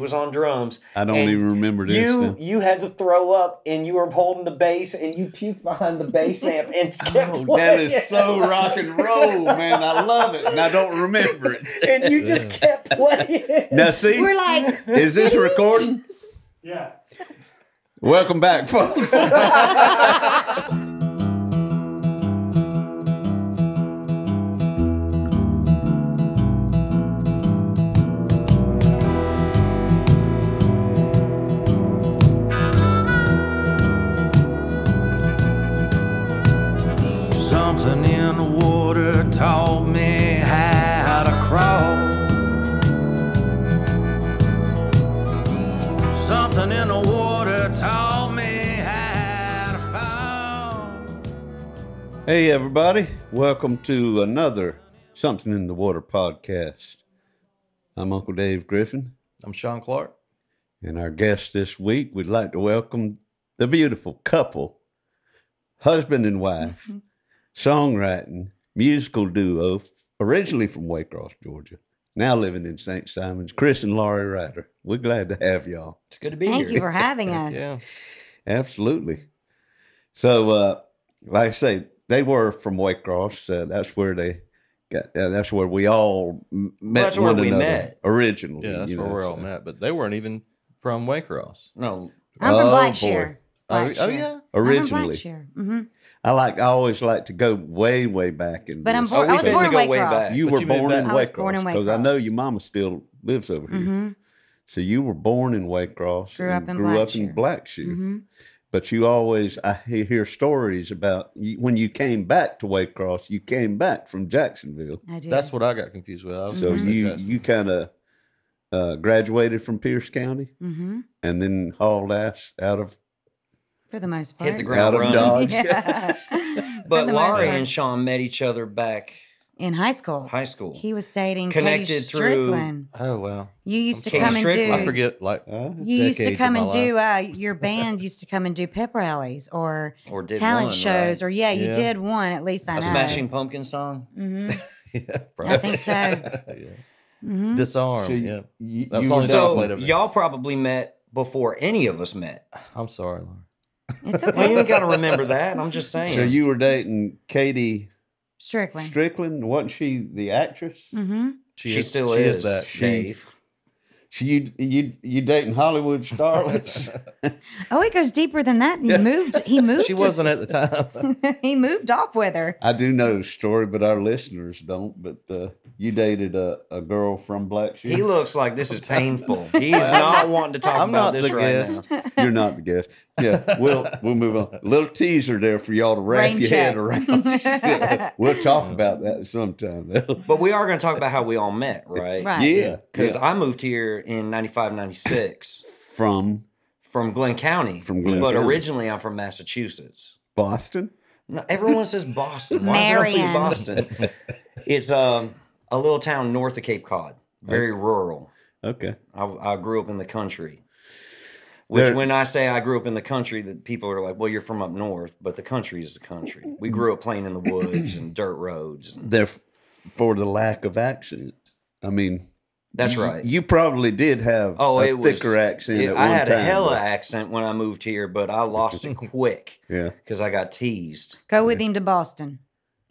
was on drums. I don't even remember this. You had to throw up, and you were holding the bass, and you puked behind the bass amp and kept playing. That is so rock and roll, man. I love it, and I don't remember it. And you just kept playing. Now, see, We're like, is this recording? Yeah. Welcome back, folks. Something in the water taught me how to crawl. Something in the water taught me how to fall. Hey, everybody. Welcome to another Something in the Water podcast. I'm Uncle Dave Griffin. I'm Sean Clark. And our guest this week, we'd like to welcome the beautiful couple, husband and wife, songwriting, musical duo, originally from Waycross, Georgia, now living in St.Simons, Chris and Laurie Rider. We're glad to have y'all. It's good to be here. thank you for having us. Yeah. Absolutely. So, like I say, they were from Waycross. That's where they got. That's where we all met. That's where one we another met. originally. Yeah, that's where we all met. But they weren't even from Waycross. No. I'm from Oh, Blackshear. Oh, yeah? Originally, Mm-hmm. I always like to go way back in. But I'm this. born, we I was fit born to in go way Waycross. back. You But were you moved born in back. I was born in Waycross because I know Waycross. your mama still lives over here. Mm-hmm. So you were born in Waycross. Grew up and in grew up in Blackshear. Blackshear. Mm-hmm. But you always, I hear stories about when you came back to Waycross, you came back from Jacksonville. I did. That's what I got confused with. I was So supposed to say you Jacksonville. kind of graduated from Pierce County Mm-hmm. and then hauled ass out of For the most part. Hit the ground Out of running. Dodge. Yeah. But For the most Laurie part. and Sean met each other back In high school. high school. He was dating Connected Katie through- Strickland. Oh, wow. You used to Katie come and Strickland. do. I forget, like, You used to decades come of and my do. Your band used to come and do pep rallies or Or did talent one, shows, right? or you Yeah. did one at least. I A know. Smashing Pumpkin song. Mm-hmm. yeah, I think so. yeah. Mm-hmm. Disarm, So yeah. you, That was you on were- the So played over there. y'all probably met before any of us met. I'm sorry, Lauren. It's Well, okay. you ain't got to remember that. I'm just saying. so you were dating Katie Strickland. Strickland, wasn't she the actress? Mm-hmm. She still is that. Dave. You dating Hollywood starlets? Oh, it goes deeper than that. He moved. He moved. She wasn't at the time. He moved off with her. I do know the story, but our listeners don't. But you dated a girl from Blackshear. He looks like this is painful. He's not wanting to talk I'm about not this the right guest. now. You're not the guest. Yeah, we'll move on. A little teaser there for y'all to wrap Rain your check. head around. Yeah, we'll talk about that sometime. Though. But we are going to talk about how we all met, right? Right. Yeah, Because yeah. I moved here in 95, 96 From from Glenn County. From Glenn But County. originally I'm from Massachusetts. Boston. No, everyone says Boston. Why is it Marion. Boston? It's a little town north of Cape Cod. Very rural. Okay. I grew up in the country. Which, There- when I say I grew up in the country, that people are like, "Well, you're from up north," but the country is the country. We grew up playing in the woods and dirt roads. And There for the lack of accent. I mean, that's right. You probably did have a thicker accent at one I had time. a hella but- accent when I moved here, but I lost it quick Yeah. because I got teased. Go with him to Boston.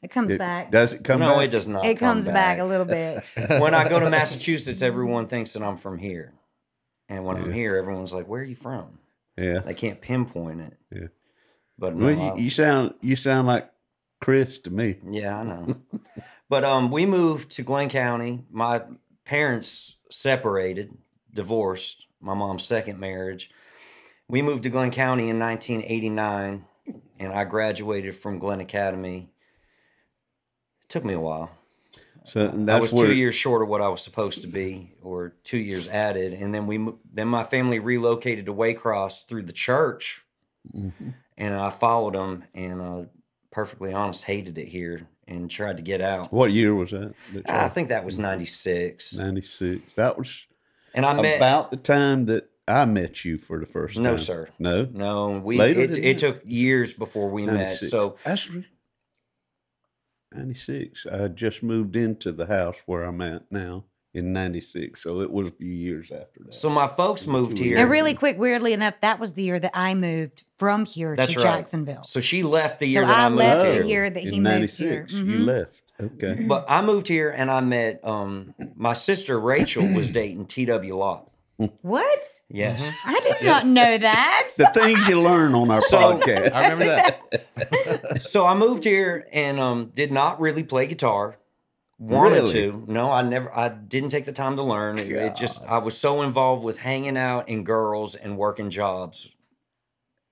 It comes It- back. Does it come No, back? it does not. It come comes back a little bit. When I go to Massachusetts, everyone thinks that I'm from here, and when I'm Yeah. here, everyone's like, "Where are you from?" Yeah. They can't pinpoint it. Yeah. But no, Well, you sound like Chris to me. yeah, I know. But we moved to Glenn County. My parents separated, divorced. My mom's second marriage. We moved to Glenn County in 1989, and I graduated from Glenn Academy. It took me a while. So I that's was where 2 years short of what I was supposed to be, or 2 years added, and then my family relocated to Waycross through the church, Mhm. and I followed them, and perfectly honest, hated it here and tried to get out. What year was that? I think that was 96, 96. That was and I met. about the time that I met you for the first time. No, sir. No. No, Later than it that? took years before we met. 96. So That's 96. I had just moved into the house where I'm at now in 96. So it was a few years after that. So my folks moved here. And really quick, weirdly enough, that was the year that I moved from here That's to right. Jacksonville. So she left the So year that I moved left here. the year that he in moved here. 96, you left. Okay. But I moved here and I met my sister Rachel was dating T.W. Lott. What? Yes. I did not know that. The things you learn on our podcast. I remember that. So I moved here and did not really play guitar. Wanted Really? to. No, I didn't take the time to learn. It just I was so involved with hanging out and girls and working jobs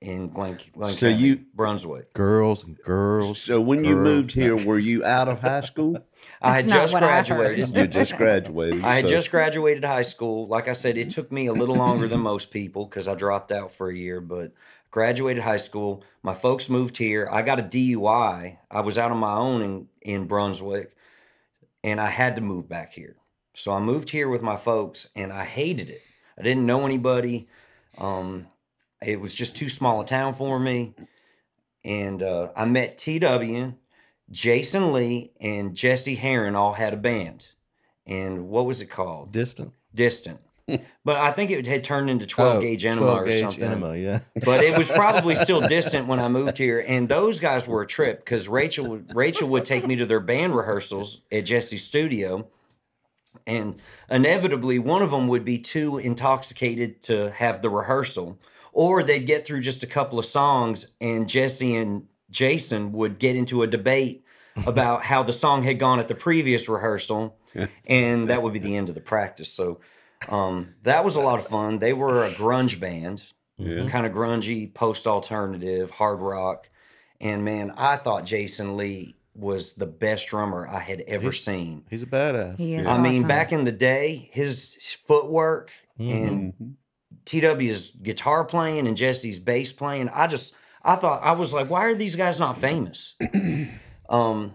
in Glen So County, Brunswick. Girls and girls. So when you moved here, were you out of high school? I That's had not just what I heard. graduated. You just graduated. I had so- just graduated high school. Like I said, it took me a little longer than most people because I dropped out for a year, but graduated high school. My folks moved here. I got a DUI. I was out on my own in Brunswick, and I had to move back here. So I moved here with my folks, and I hated it. I didn't know anybody. It was just too small a town for me. And I met TW, Jason Lee, and Jesse Herron all had a band. And what was it called? Distant. Distant. But I think it had turned into 12-gauge enema or 12-gauge something. enema, yeah. But it was probably still distant when I moved here. And those guys were a trip because Rachel would take me to their band rehearsals at Jesse's studio. And inevitably, one of them would be too intoxicated to have the rehearsal. Or they'd get through just a couple of songs and Jesse and Jason would get into a debate about how the song had gone at the previous rehearsal. And that would be the end of the practice. So that was a lot of fun. They were a grunge band, kind of grungy, post-alternative, hard rock. And man, I thought Jason Lee was the best drummer I had ever seen. He's a badass. He is I mean, awesome. back in the day, his footwork and TW's guitar playing and Jesse's bass playing, I was like, why are these guys not famous? I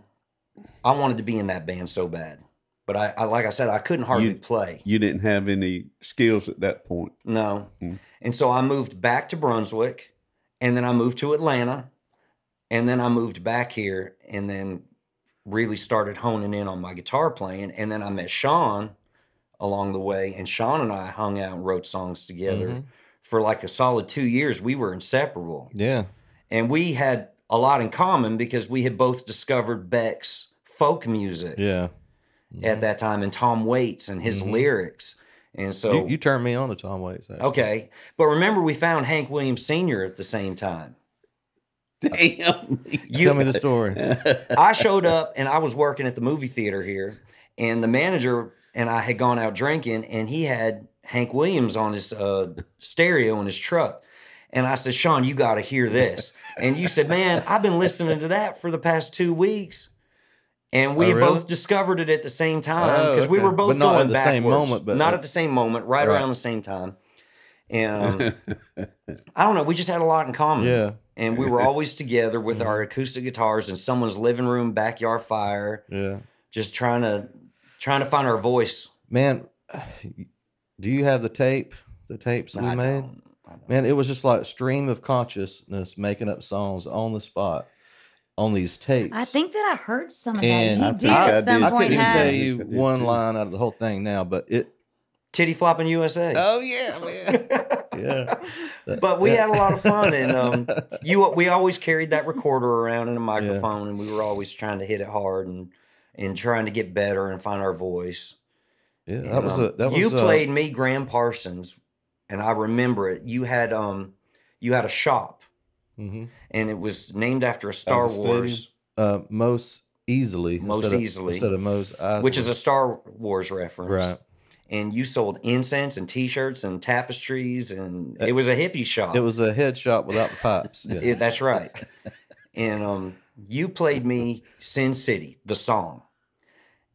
wanted to be in that band so bad. But I like I said, I couldn't hardly play. You didn't have any skills at that point. No. And so I moved back to Brunswick, and then I moved to Atlanta, and then I moved back here, and then really started honing in on my guitar playing. And then I met Sean along the way, and Sean and I hung out and wrote songs together for like a solid 2 years. We were inseparable. Yeah. And we had a lot in common because we had both discovered Beck's folk music. Yeah. At that time, and Tom Waits and his lyrics. And so You turned me on to Tom Waits, actually. okay. But remember, we found Hank Williams Sr. at the same time. Damn. Tell me the story. I showed up and I was working at the movie theater here, and the manager and I had gone out drinking, and he had Hank Williams on his stereo in his truck. And I said, Sean, you got to hear this. And you said, man, I've been listening to that for the past 2 weeks. And we Oh, had really? both discovered it at the same time Oh, because we okay. were both But not going at the same backwards. moment, but not at the same moment, right around the same time. And I don't know, we just had a lot in common. Yeah. And we were always together with our acoustic guitars in someone's living room, backyard fire, Yeah. just trying to find our voice. Man, do you have the tapes that we I made? don't. Man, it was just like stream of consciousness making up songs on the spot on these tapes. I think that I heard some of that. And You I did think I at some did. I point couldn't even have. tell you I did one too. line out of the whole thing now, but it. Titty Flopping USA. Oh yeah, man. Yeah. But we had a lot of fun, and we always carried that recorder around and a microphone, and we were always trying to hit it hard and trying to get better and find our voice. Yeah, And, that was you played me Graham Parsons, and I remember it. You had a shop, Mhm. and it was named after a Star the Wars, most easily Most Easily. instead of Most Isley. which is a Star Wars reference, right. And you sold incense and T-shirts and tapestries, and it was a hippie shop. It was a head shop without the pipes. Yeah. Yeah, that's right. And you played me Sin City, the song.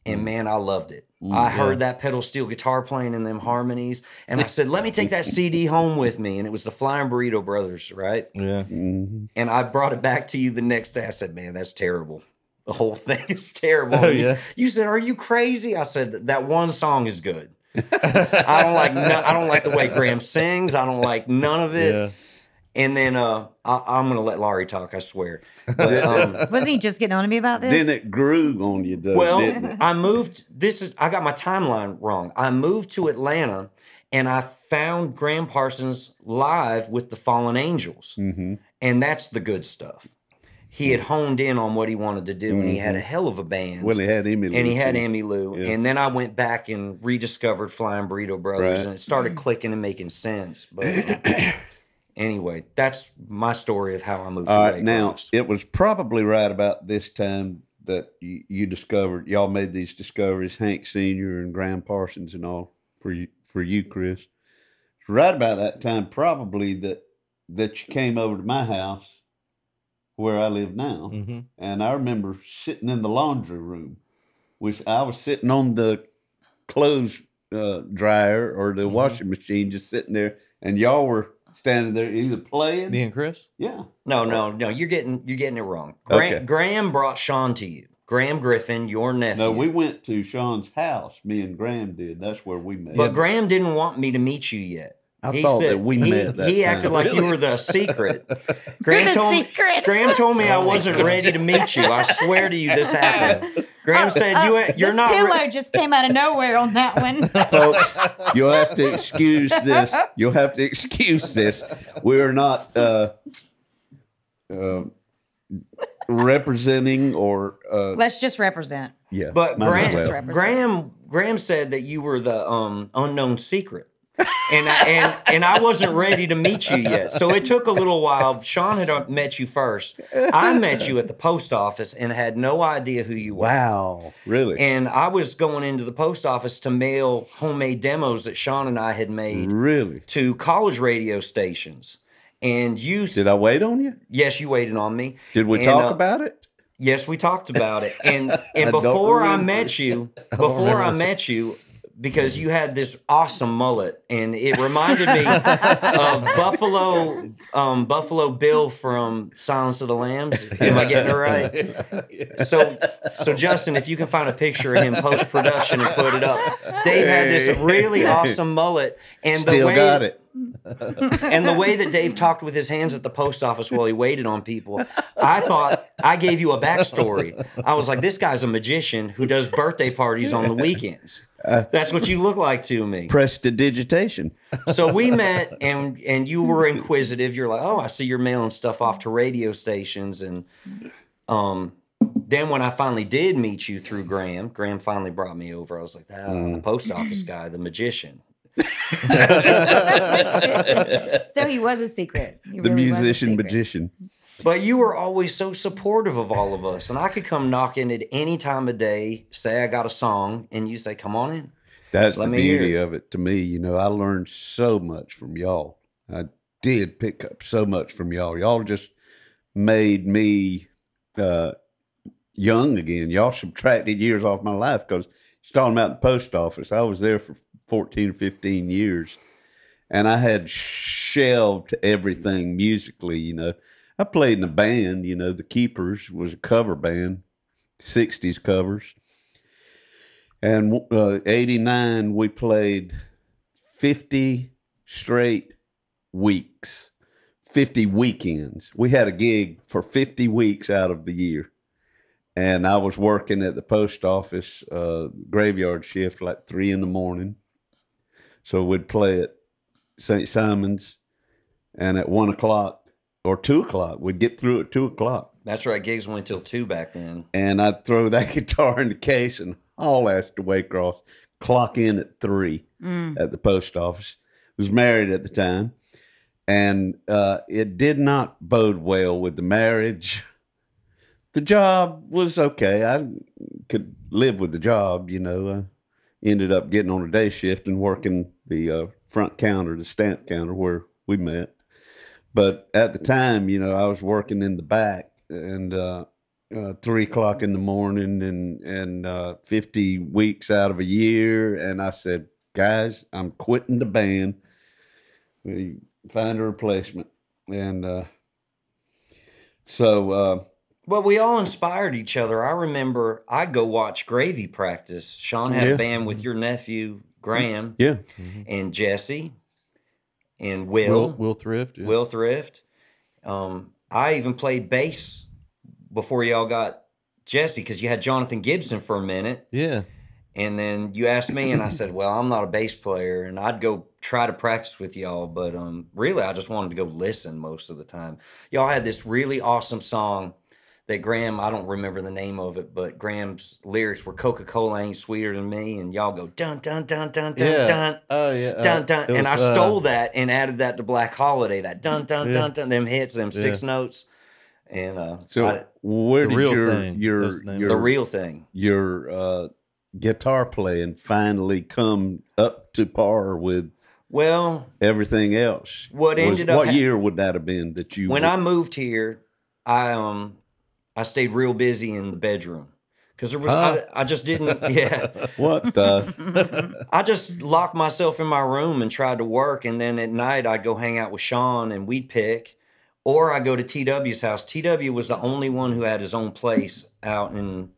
And man, I loved it. I heard that pedal steel guitar playing in them harmonies. And I said, let me take that CD home with me. And it was the Flying Burrito Brothers, right? Yeah. Mhm. And I brought it back to you the next day. I said, man, that's terrible. The whole thing is terrible. Oh, yeah. You said, are you crazy? I said, that one song is good. I don't like the way Graham sings. I don't like none of it. Yeah. And then I'm going to let Laurie talk, I swear. But, Wasn't he just getting on to me about this? Then it grew on you, though, well, didn't it? I got my timeline wrong. I moved to Atlanta and I found Graham Parsons live with the Fallen Angels. Mm-hmm. And that's the good stuff. He had honed in on what he wanted to do, and he had a hell of a band. Well, he had Emmylou. And he had too. Emmylou. Yeah. And then I went back and rediscovered Flying Burrito Brothers, Right. and it started clicking and making sense. But anyway, that's my story of how I moved to All right, now, Waycross. it was probably right about this time that you discovered, y'all made these discoveries, Hank Sr. and Graham Parsons and all, for you, Chris. Right about that time, probably, that you came over to my house where I live now. Mm-hmm. And I remember sitting in the laundry room. I was sitting on the clothes dryer or the washing machine, just sitting there, and y'all were standing there either playing. Me and Chris? Yeah. No, you're getting it wrong. Okay. Graham brought Sean to you. Graham Griffin, your nephew. No, we went to Sean's house. Me and Graham did. That's where we met. But Graham didn't want me to meet you yet. I thought that we met that He time. acted like you were the secret. secret. Graham told me I wasn't ready to meet you. I swear to you, this happened. Graham said you're this not. pillow just came out of nowhere on that one. Folks, you'll have to excuse this. You'll have to excuse this. We are not representing or Let's just represent. yeah. But might as well. Graham said that you were the unknown secret. And I wasn't ready to meet you yet. So it took a little while. Sean had met you first. I met you at the post office and had no idea who you were. Wow, really? And I was going into the post office to mail homemade demos that Sean and I had made Really? to college radio stations. And you Did I wait on you? Yes, you waited on me. Did we And, talk about it? Yes, we talked about it. And don't before I remember. met you, remember. because you had this awesome mullet, and it reminded me of Buffalo Bill from Silence of the Lambs. Am I getting it right? So Justin, if you can find a picture of him post production and put it up, Dave had this really awesome mullet, and Still got it. And the way that Dave talked with his hands at the post office while he waited on people, I thought I gave you a backstory. I was like, this guy's a magician who does birthday parties on the weekends. That's what you look like to me. Prestidigitation. So we met, and you were inquisitive. You're like, oh, I see you're mailing stuff off to radio stations. And then when I finally did meet you through Graham finally brought me over. I was like, the post office guy, the magician. So he was a secret. He The really was a musician secret. magician. But you were always so supportive of all of us. And I could come knock in at any time of day, say I got a song, and you say, come on in. That's Let the me hear beauty it. of it to me. You know, I learned so much from y'all. I did pick up so much from y'all. Y'all just made me young again. Y'all subtracted years off my life because you're talking about the post office. I was there for 14 or 15 years, and I had shelved everything musically, you know. I played in a band, you know, the Keepers was a cover band, 60s covers. And 89, we played 50 straight weeks, 50 weekends. We had a gig for 50 weeks out of the year. And I was working at the post office, graveyard shift, like 3 a.m. So we'd play at St.Simons, and at 1 o'clock or 2 o'clock, we'd get through at 2 o'clock. That's right. Gigs went till 2 back then. And I'd throw that guitar in the case and haul ass to Waycross, clock in at 3 at the post office. Was married at the time. And it did not bode well with the marriage. The job was okay. I could live with the job, you know. Ended up getting on a day shift and working the front counter, the stamp counter where we met. But at the time, you know, I was working in the back, and 3 o'clock in the morning and 50 weeks out of a year. And I said, guys, I'm quitting the band. We find a replacement. And Well, we all inspired each other. I remember I'd go watch Gravy practice. Sean had Yeah. a band with your nephew, Graham, yeah. and Jesse. and Will Thrift. Yeah. Will Thrift. I even played bass before y'all got Jesse, because you had Jonathan Gibson for a minute. Yeah. And then you asked me, and I said, well, I'm not a bass player, and I'd go try to practice with y'all. But really, I just wanted to go listen most of the time. Y'all had this really awesome song that Graham, I don't remember the name of it, but Graham's lyrics were Coca-Cola ain't sweeter than me, and y'all go dun dun dun dun dun Yeah. dun. Oh yeah. Dun dun, It and I was, stole that and added that to Black Holiday. That dun dun Yeah. dun dun, them hits, them Yeah. 6 notes, and So where The did Real your Thing, your that's the name. the real thing. your guitar playing finally come up to par with Well, everything else? What ended up what year would that have been that you when I moved here, I stayed real busy in the bedroom because there was I just didn't what the I just locked myself in my room and tried to work, and then at night I'd go hang out with Sean and we'd pick, or I go to TW's house. TW was the only one who had his own place out in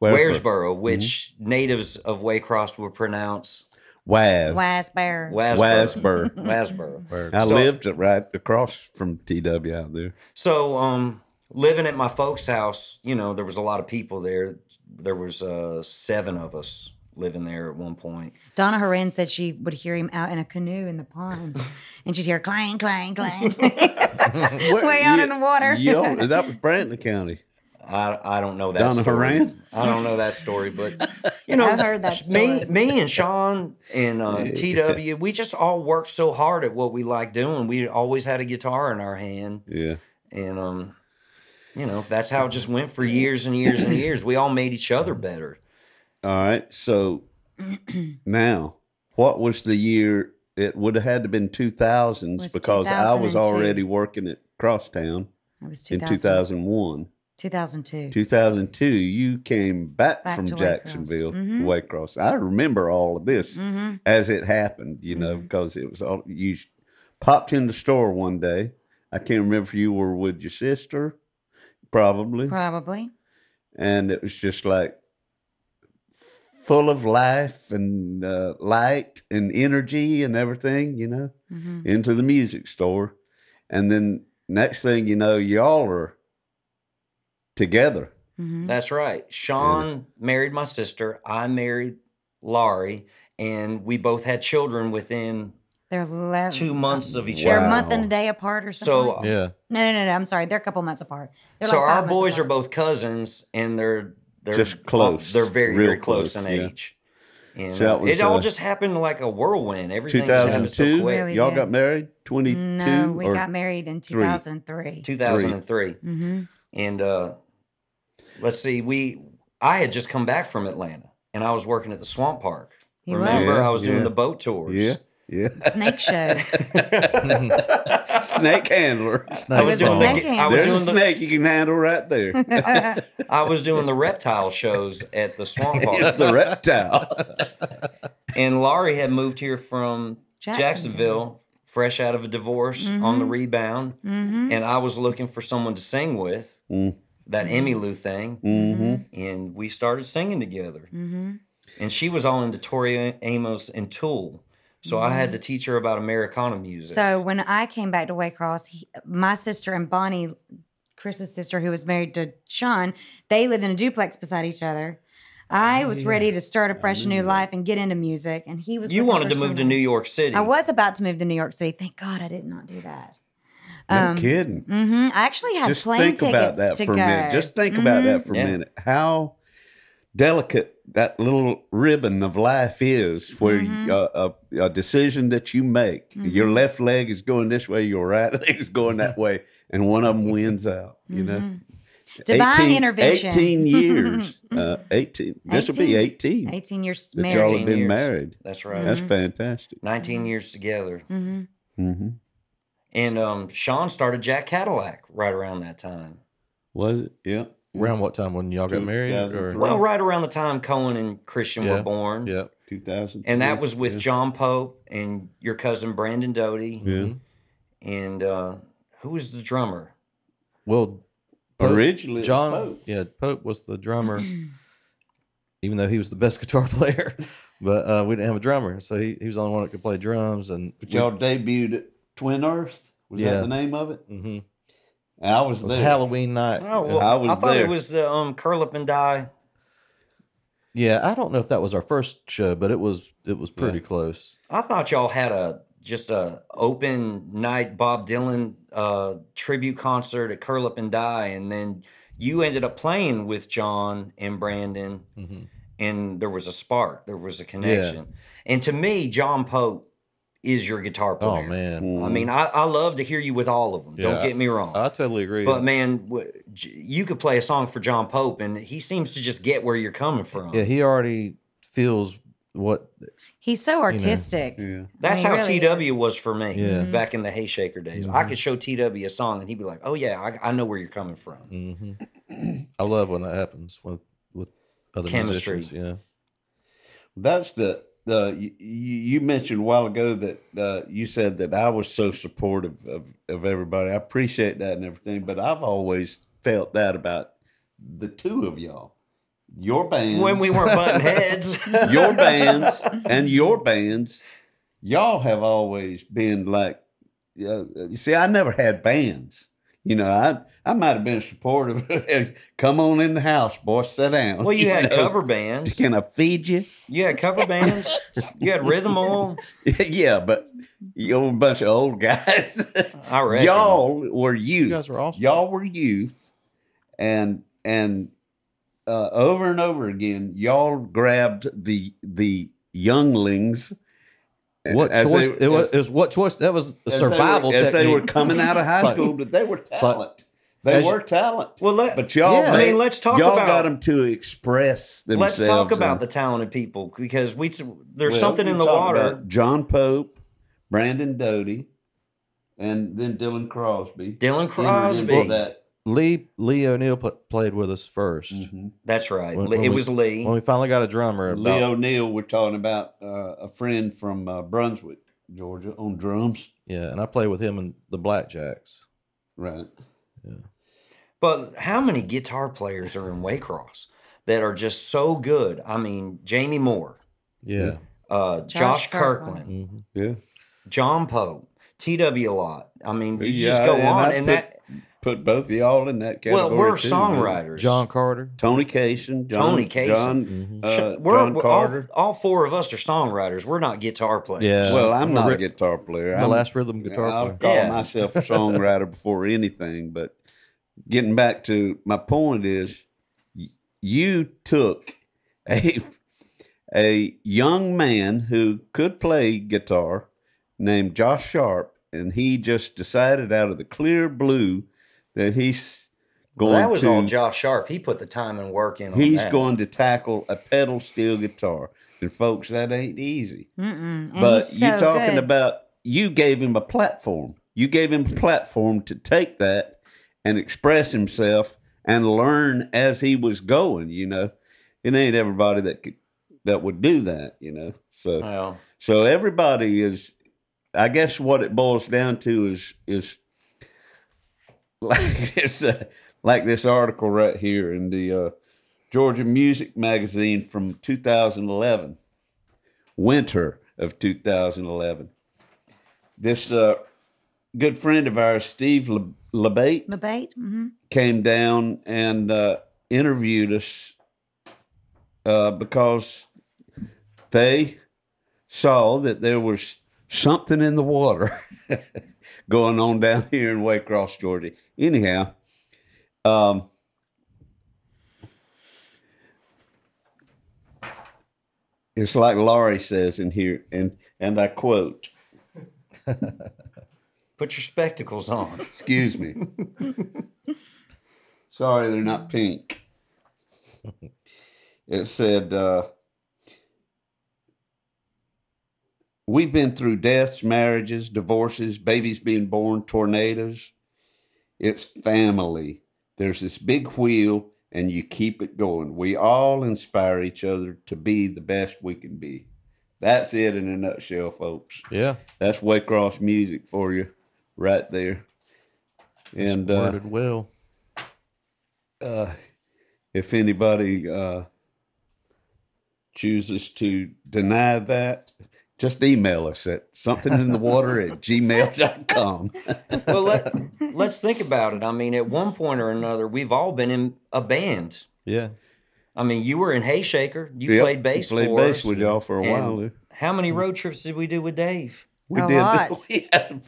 Waresboro, which natives of Waycross would pronounce Wasboro. Wasboro. I lived right across from TW out there. So, living at my folks' house, you know, there was a lot of people there. There was 7 of us living there at one point. Donna Horan said she would hear him out in a canoe in the pond, and she'd hear clang, clang, clang, way out in the water. That was Brantley County. I don't know that Donna story. Horan? I don't know that story, but you know, I've heard that story. Me and Sean and TW, we just all worked so hard at what we liked doing. We always had a guitar in our hand. Yeah. And you know, that's how it just went for years and years and years. We all made each other better. All right. So now, what was the year? It would have had to been 2000s because I was 2002. already working at Crosstown It was in 2000, 2001. 2002. 2002, you came back from to Waycross. Jacksonville Mhm. to Waycross. I remember all of this Mhm. as it happened, you know, because it was all you popped in the store one day. I can't remember if you were with your sister, probably. And it was just like full of life and light and energy and everything, you know, into the music store. And then next thing you know, y'all are together. That's right. Sean married my sister. I married Laurie, and we both had children within They're 2 months of each They're other. a month and a day apart or something. So like that. No. I'm sorry. They're a couple months apart. They're so like our 5 months boys are apart. both cousins, and they're Just close. They're very Real very close close, in yeah. age. And So that was, it all just happened like a whirlwind. Everything just happened so 2002, quick. Really y'all did. got married? 22? No, we or got married in 2003. 2003. Mm-hmm. And let's see, I had just come back from Atlanta, and I was working at the Swamp Park. He Remember, was. I was doing Yeah. the boat tours. Yeah. Yeah. Snake shows. Snake handler. I was was a doing snake the, handler. I was There's a doing snake you can handle right there. I was doing the reptile shows at the Swamp Park. It's the reptile. And Laurie had moved here from Jacksonville. Jacksonville, fresh out of a divorce on the rebound. Mm-hmm. And I was looking for someone to sing with, that Emmylou thing. Mm-hmm. And we started singing together. Mm-hmm. And she was all into Tori Amos and Tool. So I had to teach her about Americana music. So when I came back to Waycross, my sister and Bonnie, Chris's sister, who was married to Sean, they lived in a duplex beside each other. I was ready to start a fresh new life and get into music, and he was. You looking wanted for to move to someone. New York City. I was about to move to New York City. Thank God I did not do that. No kidding. I actually had Just plane think about tickets that to for a go. minute. Just think about that for Yeah. a minute. How delicate that little ribbon of life is, where a decision that you make, your left leg is going this way, your right leg is going that way, and one of them wins out. You know, Divine intervention. 18 years. 18. This will be 18. 18 years That y'all married. have 18 been years. married. That's right. That's fantastic. 19 years together. Mm-hmm. And Sean started Jack Cadillac right around that time. Was it? Yeah. Around what time when y'all got married? 2003. Or? Well, right around the time Cohen and Christian were born. Yeah. 2000. And that was with John Pope and your cousin Brandon Doty. Yeah. And who was the drummer? Well, Originally, it was John. Pope. Yeah, Pope was the drummer. even though he was the best guitar player. But we didn't have a drummer, so he was the only one that could play drums. And But y'all debuted at Twin Earth. Was that the name of it? Mm-hmm. I was It was there. Halloween night. Oh, well, I was thought there. it was the Curl Up and Die. Yeah, I don't know if that was our first show, but it was pretty close. I thought y'all had just a open night Bob Dylan tribute concert at Curl Up and Die, and then you ended up playing with John and Brandon, and there was a spark, there was a connection. And to me, John Pope is your guitar player. Oh man, I mean, I love to hear you with all of them. Don't get me wrong. I totally agree. But man, you could play a song for John Pope, and he seems to just get where you're coming from. yeah, he already feels what. He's so artistic. Yeah. That's I mean, how he really TW was for me Yeah. back in the Hay Shaker days. I could show TW a song, and he'd be like, "Oh yeah, I know where you're coming from." I love when that happens with other Chemistry. musicians. Yeah. That's you mentioned a while ago that you said that I was so supportive of everybody. I appreciate that and everything, but I've always felt that about the two of y'all. Your bands. When we weren't butting heads. Your bands and your bands, y'all have always been like, you see, I never had bands. You know, I might have been supportive. Come on in the house, boy, sit down. Well, you had know? cover bands. Can I feed you? You had cover bands. You had Rhythm Oil. Yeah, but you're a bunch of old guys. I reckon. Y'all were youth. You guys were awesome. Y'all were youth, and over and over again, y'all grabbed the younglings. What as choice? they- It was as- what choice? That was a as they were- survival as they were technique. coming out of high Like- school, but they were like- talent. They as- were talent. Well, But y'all, Yeah. I mean, let's talk y'all about. got them to express themselves. Let's talk about and- the talented people, because there's well, something we in the talked water. about John Pope, Brandon Doty, and then Dylan Crosby. Dylan entered Crosby. into that. Lee O'Neill played with us 1st That's right. When it we- was Lee. When we finally got a drummer, Lee about, O'Neill, we're talking about a friend from Brunswick, Georgia, on drums. yeah, and I played with him in the Blackjacks. Right. But how many guitar players are in Waycross that are just so good? I mean, Jamie Moore, Yeah, Josh Kirkland, Yeah. John Pope, TW Lott. I mean, you Yeah, just go and on, I and put- that. Put both of y'all in that category. Well, we're too, songwriters. John Carter. Tony Kaysen. Tony Kaysen. John, We're John Carter. all four of us are songwriters. We're not guitar players. Yeah. Well, I'm not a Rick- guitar player. The I'm, last rhythm guitar I'll player. call Yeah. myself a songwriter before anything. But getting back to my point is, you took a young man who could play guitar named Josh Sharp, and he just decided out of the clear blue that he's Well, going that was to all Josh Sharp. He put the time and work in. he's on that. going to tackle a pedal steel guitar. And folks, that ain't easy. And But he's so you're talking good. about, you gave him a platform. You gave him a platform to take that and express himself and learn as he was going, you know. It ain't everybody that would do that, you know. So Well, so everybody is, I guess what it boils down to is like this article right here in the Georgia Music Magazine from 2011, winter of 2011. This good friend of ours, Steve LeBate, came down and interviewed us because they saw that there was something in the water going on down here in Waycross, Georgia. Anyhow, it's like Laurie says in here, and I quote, put your spectacles on. excuse me. Sorry, they're not pink. It said, we've been through deaths, marriages, divorces, babies being born, tornadoes. It's family. There's this big wheel, and you keep it going. We all inspire each other to be the best we can be. That's it in a nutshell, folks. Yeah. That's Waycross music for you right there. And Worded well. if anybody chooses to deny that, just email us at somethinginthewater@gmail.com. Well, let's think about it. I mean, at one point or another, we've all been in a band. Yeah. I mean, you were in Hayshaker. You Yep, played bass played for bass us. with y'all for a And while. Lou. How many road trips did we do with Dave? We A did. lot. We had,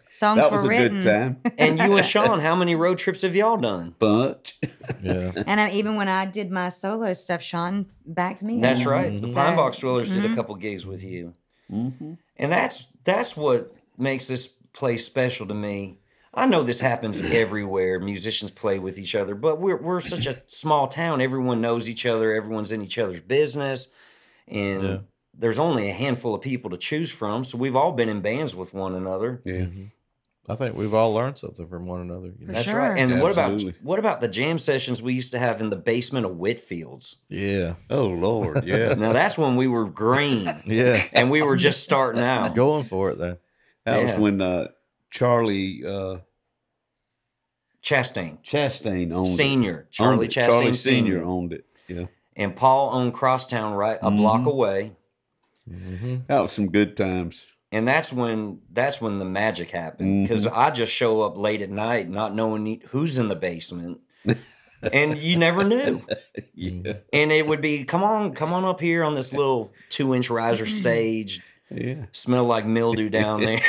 Songs that were was a written. good time. And you and Sean, how many road trips have y'all done? Bunch. Yeah. And even when I did my solo stuff, Sean backed me. That's up. right. The So- Pine Box Dwellers did a couple gigs with you. Mm-hmm. And that's what makes this place special to me. I know this happens everywhere. Musicians play with each other, but we're such a small town. Everyone knows each other. Everyone's in each other's business, and there's only a handful of people to choose from. So we've all been in bands with one another. Yeah. I think we've all learned something from one another. You know? For That's sure. right. And Absolutely. what about the jam sessions we used to have in the basement of Whitfield's? Yeah. Oh, Lord. Yeah. Now that's when we were green Yeah. and we were just starting out. Going for it, though. That was Yeah. when Charlie Chastain owned Senior, it. Charlie Owned it. Chastain Charlie Senior. Senior owned it. Yeah. And Paul owned Crosstown right a block away. That was some good times. And that's when the magic happened, because I just show up late at night not knowing who's in the basement, and you never knew. Yeah. And it would be, come on up here on this little 2-inch riser stage. Yeah. Smell like mildew down there.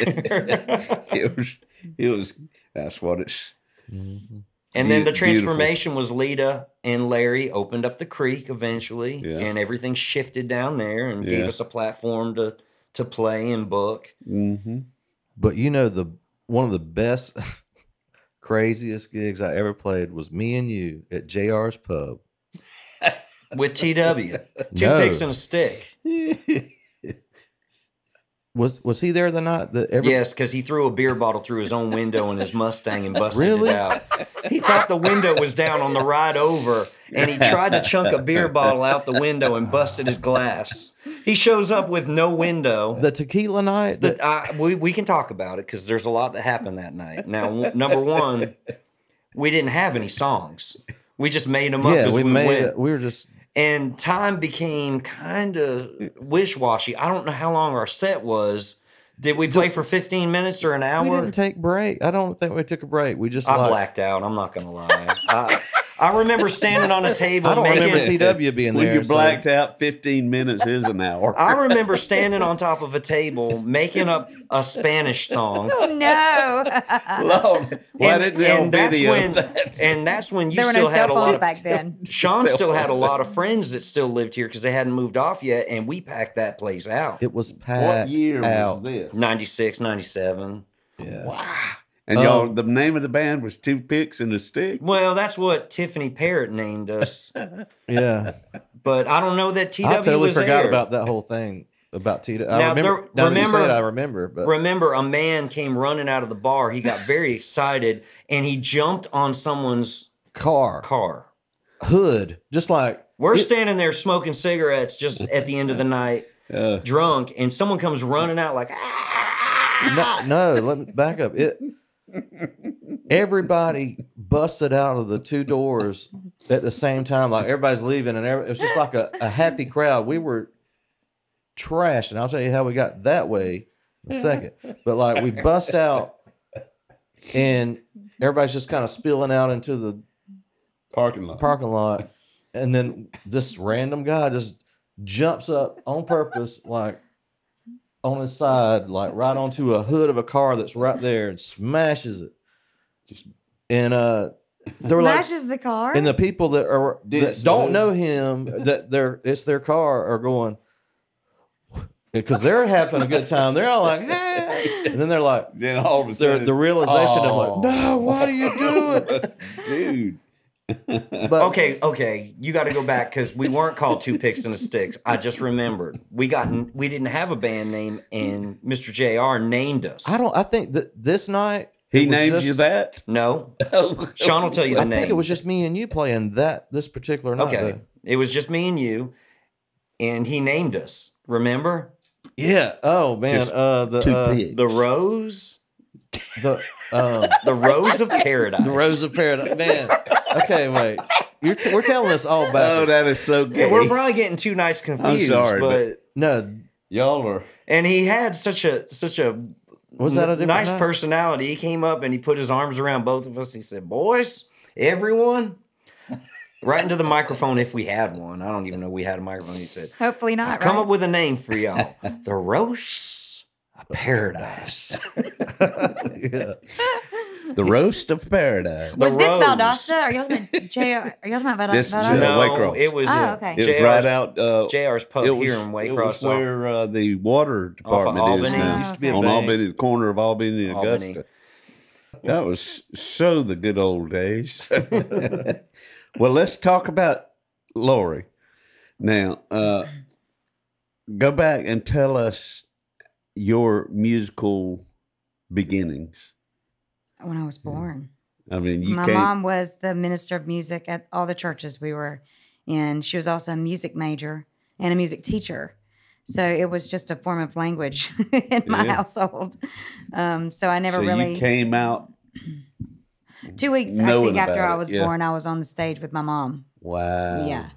It was, that's what it's. And then the Beautiful. transformation was Lita and Larry opened up the creek eventually, Yeah. and everything shifted down there and Yeah. gave us a platform to play and book. Mm-hmm. But you know, one of the best, craziest gigs I ever played was me and you at JR's Pub. With TW. Two No. picks and a stick. Was he there the night that Yes, because he threw a beer bottle through his own window in his Mustang and busted Really? it out. He thought the window was down on the ride over, and he tried to chunk a beer bottle out the window and busted his glass. He shows up with no window. the tequila night? We can talk about it because there's a lot that happened that night. Now, number one, we didn't have any songs. We just made them up Yeah, as we we made went. it. We were just And time became kind of wish-washy. I don't know how long our set was. Did we play for 15 minutes or an hour? we didn't take break. I don't think we took a break. We just I blacked out. I'm not going to lie. I remember standing on a table I don't making... remember TW being When there. you're so- blacked out, 15 minutes is an hour. I remember standing on top of a table making up a Spanish song. Oh, no. Lord, why didn't they on that's video when, that? and that's when you There were no still cell had a lot phones of... back then. Sean Cell still had a phone. lot of friends that still lived here because they hadn't moved off yet, and we packed that place out. It was What packed year out. was this? 96, 97. Yeah. And y'all, the name of the band was Two Picks and a Stick? Well, that's what Tiffany Parrott named us. Yeah. But I don't know that TW I totally was forgot there. about that whole thing about TW. I Now, remember. there- Now that you say it, remember- I remember. But Remember, a man came running out of the bar. He got very excited, and he jumped on someone's car hood, just like We're standing there smoking cigarettes just at the end of the night, drunk, and someone comes running out like, ah! no. Let me back up. Everybody busted out of the two doors at the same time, like everybody's leaving, and it was just like a happy crowd. We were trashed, and I'll tell you how we got that way in a second. But like we bust out, and everybody's just kind of spilling out into the Parking lot. and then this random guy just jumps up on purpose, like on his side, like right onto a hood of a car that's right there, and smashes it. And they were like, Smashes the car? and the people that don't so. know him, that it's their car, are going because they're having a good time. They're all like, hey, and then they're like, Then all of a sudden, the realization of Oh. like, no, what are you doing? dude. But Okay, you got to go back because we weren't called Two Picks and a Stick. I just remembered we didn't have a band name, and Mr. JR named us. I think that this night He it was named just- you that? No, Sean will tell you the I name. think it was just me and you playing this particular night. okay. though. It was just me and you, and he named us. Remember Yeah. Oh man. Just Two Picks. the Rose, The the Rose of Paradise. the Rose of Paradise. Man. Okay, wait. We're telling this all Oh, backwards. that is so gay. We're probably getting too nice confused. sorry, but No, Y'all are. and he had such a was that a different nice night? personality. He came up and he put his arms around both of us. He said, "Boys, everyone." Right into the microphone if we had one. I don't even know if we had a microphone. He said, Hopefully not. I've come right? up with a name for y'all. The Roast of Paradise. Yeah. The Roast of Paradise. Was The this Rose. Valdosta? Are y'all talking about JR? Are y'all talking about This- Valdosta? Yeah, No, Waycross. it was Oh, okay. It was JR's right out. JR's pub It was, here in it was Waycross. where the water Off of department is Albany. now. Used to be a on bank. Albany, the corner of Albany and Albany. Augusta. That was so the good old days. Well, let's talk about Laurie. Now, go back and tell us your musical beginnings. When I was born. I mean, you My came. mom was the minister of music at all the churches we were in. She was also a music major and a music teacher. So it was just a form of language in my Yeah. household. So I never so really. you came out. 2 weeks, I knowing think, after about I it, was yeah. born, I was on the stage with my mom. Wow. Yeah.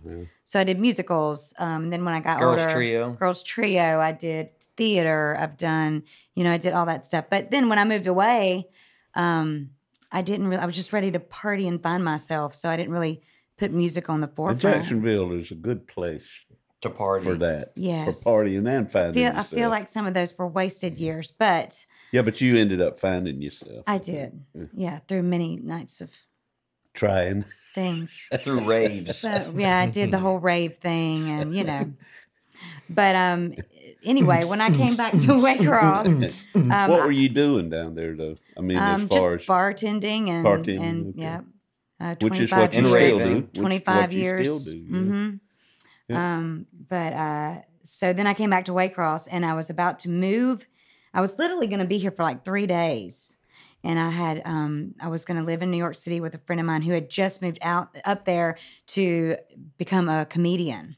So I did musicals. And then when I got Girls older, Trio. Girls Trio, I did theater. I've done, I did all that stuff. But then when I moved away, I didn't really, I was just ready to party and find myself. So I didn't really put music on the And forefront. Jacksonville is a good place To party. for that. Yes. For partying and finding I yourself. feel like some of those were wasted years, but Yeah, but you ended up finding yourself. I did. Yeah, through many nights of Trying. things. Through raves. So yeah, I did the whole rave thing, and But anyway, when I came back to Waycross, What were you doing down there, though? I mean, as just far as bartending and Bartending, okay. yeah, which is 25 what you And still years. raving. do. Which is 25 what you years. Still do, yeah. Mm-hmm. So then I came back to Waycross and I was about to move. I was literally going to be here for like 3 days. And I was going to live in New York City with a friend of mine who had just moved up there to become a comedian.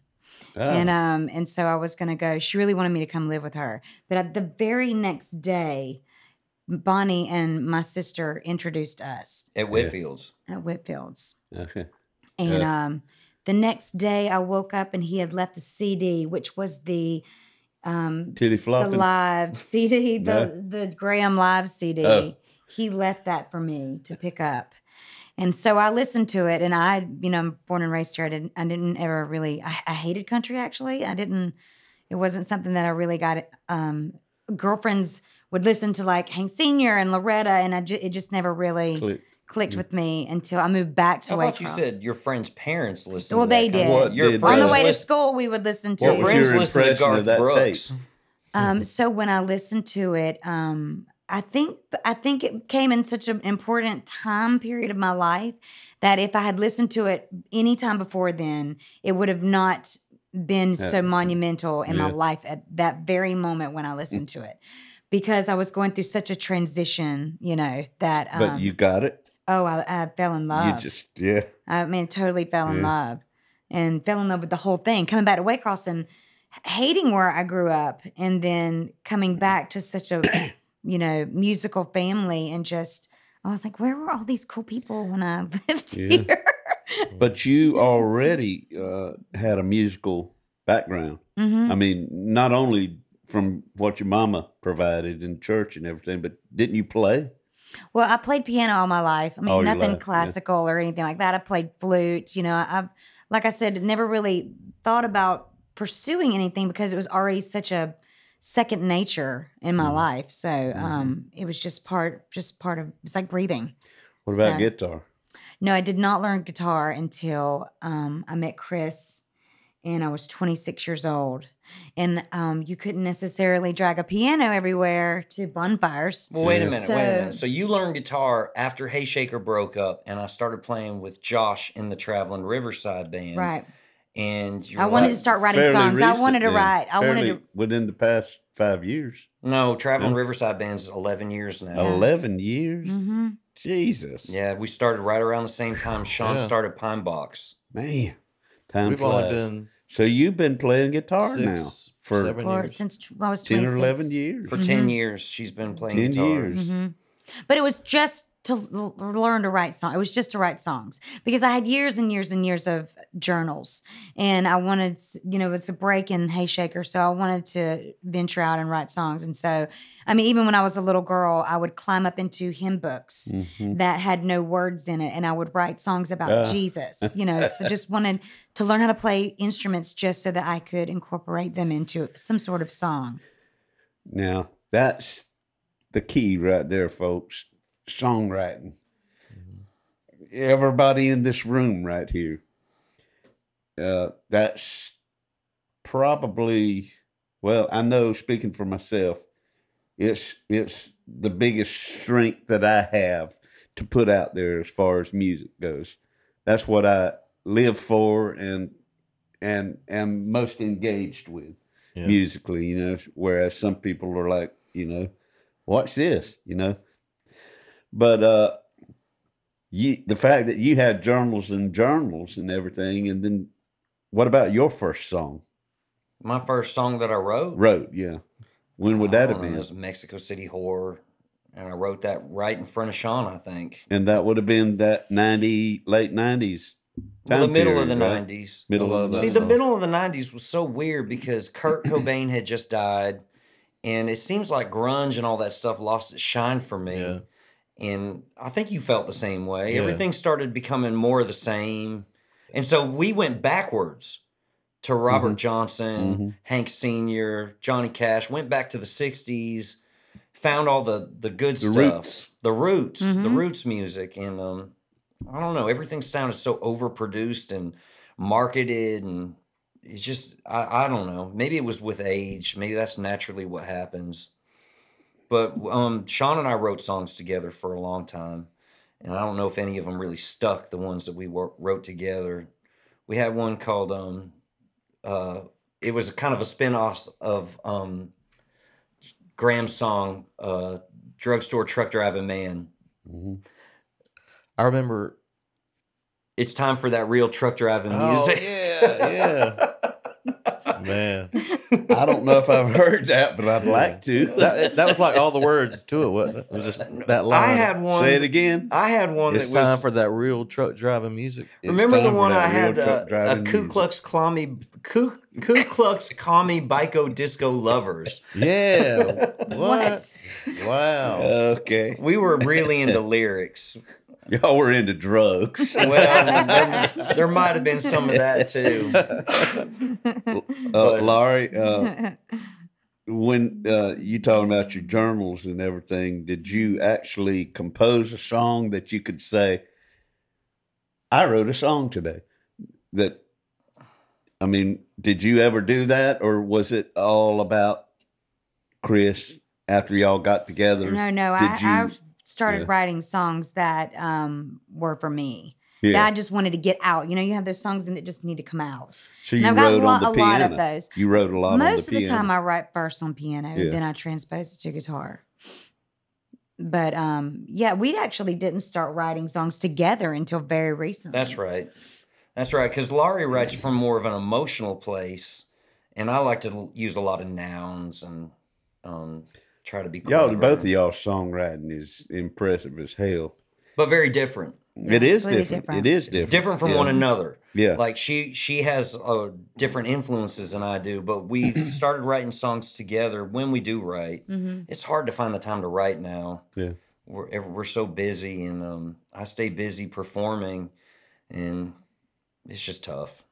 Oh. And so I was going to go. She really wanted me to come live with her. But at the very next day, Bonnie and my sister introduced us At Whitfield's. at Whitfield's. Okay. And the next day I woke up and he had left a CD, which was the Titty flopping. live CD, the Graham live CD. Oh. He left that for me to pick up. And so I listened to it, and I'm born and raised here. I didn't ever really, I hated country, actually. It wasn't something that I really got. Girlfriends would listen to like Hank Sr. and Loretta, and it just never really clicked with me until I moved back to I Waycross. thought you said your friends' parents listened Well, to that they kind of- did. What Your did, friends On the way to listen- school, we would listen to What it. was friends your listen to impression Garth of that Brooks. tape? So when I listened to it, I think it came in such an important time period of my life that if I had listened to it any time before then, it would have not been so monumental in my life at that very moment when I listened to it, because I was going through such a transition, that. But you got it. Oh, I fell in love. I mean, totally fell in love, and fell in love with the whole thing. Coming back to Waycross and hating where I grew up, and then coming back to such a musical family, and just I was like, where were all these cool people when I lived here? But you already had a musical background. Mm-hmm. I mean, not only from what your mama provided in church and everything, but didn't you play? Well, I played piano all my life. I mean, All your nothing life, yeah. classical or anything like that. I played flute. I've, like I said, never really thought about pursuing anything because it was already such a second nature in my life. So it was just part of. It's like breathing. What about So- guitar? No, I did not learn guitar until I met Chris, and I was 26 years old. And you couldn't necessarily drag a piano everywhere to bonfires. Well, wait a Yeah. minute. So you learned guitar after Hayshaker broke up, and I started playing with Josh in the Traveling Riverside band. Right. And you I were wanted like- to start writing Fairly songs. I recent wanted to then. write. I wanted Fairly to. within the past 5 years. No, Traveling Riverside band's 11 years now. 11 years? Mm-hmm. Jesus. Yeah, we started right around the same time Sean Yeah. started Pine Box. Man. Time We've flies. only been So you've been playing guitar now 6, for 7 Or years. since I was 10 26. or 11 years. For 10 years, she's been playing 10 guitar. years. Mm-hmm. But it was just learn to write songs. It was just to write songs because I had years and years and years of journals, and I wanted, it was a break in Hayshaker, so I wanted to venture out and write songs. And so, I mean, even when I was a little girl, I would climb up into hymn books that had no words in it, and I would write songs about Jesus. So just wanted to learn how to play instruments just so that I could incorporate them into some sort of song. Now that's the key right there, folks. Songwriting. Everybody in this room right here. That's probably, well, I know, speaking for myself, it's the biggest strength that I have to put out there as far as music goes. That's what I live for and am most engaged with musically, whereas some people are like, what's this, But the fact that you had journals and everything, and then what about your first song? My first song that I wrote? Yeah. When would that have been? It was Mexico City Horror, and I wrote that right in front of Sean, I think. And that would have been that late 90s. The middle of the right? 90s. The middle of the 90s was so weird because Kurt Cobain had just died, and it seems like grunge and all that stuff lost its shine for me. Yeah. And I think you felt the same way. Yeah. Everything started becoming more of the same. And so we went backwards to Robert Johnson, Hank Sr., Johnny Cash, went back to the 60s, found all the good stuff. The roots music. And I don't know, everything sounded so overproduced and marketed, and it's just, I don't know. Maybe it was with age. Maybe that's naturally what happens. But Sean and I wrote songs together for a long time, and I don't know if any of them really stuck, the ones that we wrote together. We had one called, it was kind of a spin-off of Graham's song, Drugstore Truck Driving Man. I remember. It's time for that real truck driving music. Yeah. Man. I don't know if I've heard that, but I'd like to. That was like all the words to it, wasn't it? It was just that line. I had one. Say it again. I had one It's that was. time for that real truck driving music. Remember the time for one that I had, real truck a driving Ku music. Klux Commie Bico Disco Lovers. Yeah. What? Wow. Okay. We were really into lyrics. Y'all were into drugs. Well, there might have been some of that too. Laurie, when you talking about your journals and everything, did you actually compose a song that you could say, I wrote a song today? Did you ever do that, or was it all about Chris after y'all got together? No. I started writing songs that were for me. That I just wanted to get out. You have those songs that just need to come out. So you and wrote on the a piano. lot of those. You wrote a lot on the piano. Most of the time I write first on piano, and then I transpose it to guitar. But we actually didn't start writing songs together until very recently. That's right. Because Laurie writes from more of an emotional place, and I like to use a lot of nouns and try to be clever. Both of y'all's songwriting is impressive as hell. But very different. It is completely different. different. It is different. Different from one another. Yeah. Like she has different influences than I do, but we started writing songs together when we do write. It's hard to find the time to write now. Yeah. We're so busy, and I stay busy performing, and it's just tough,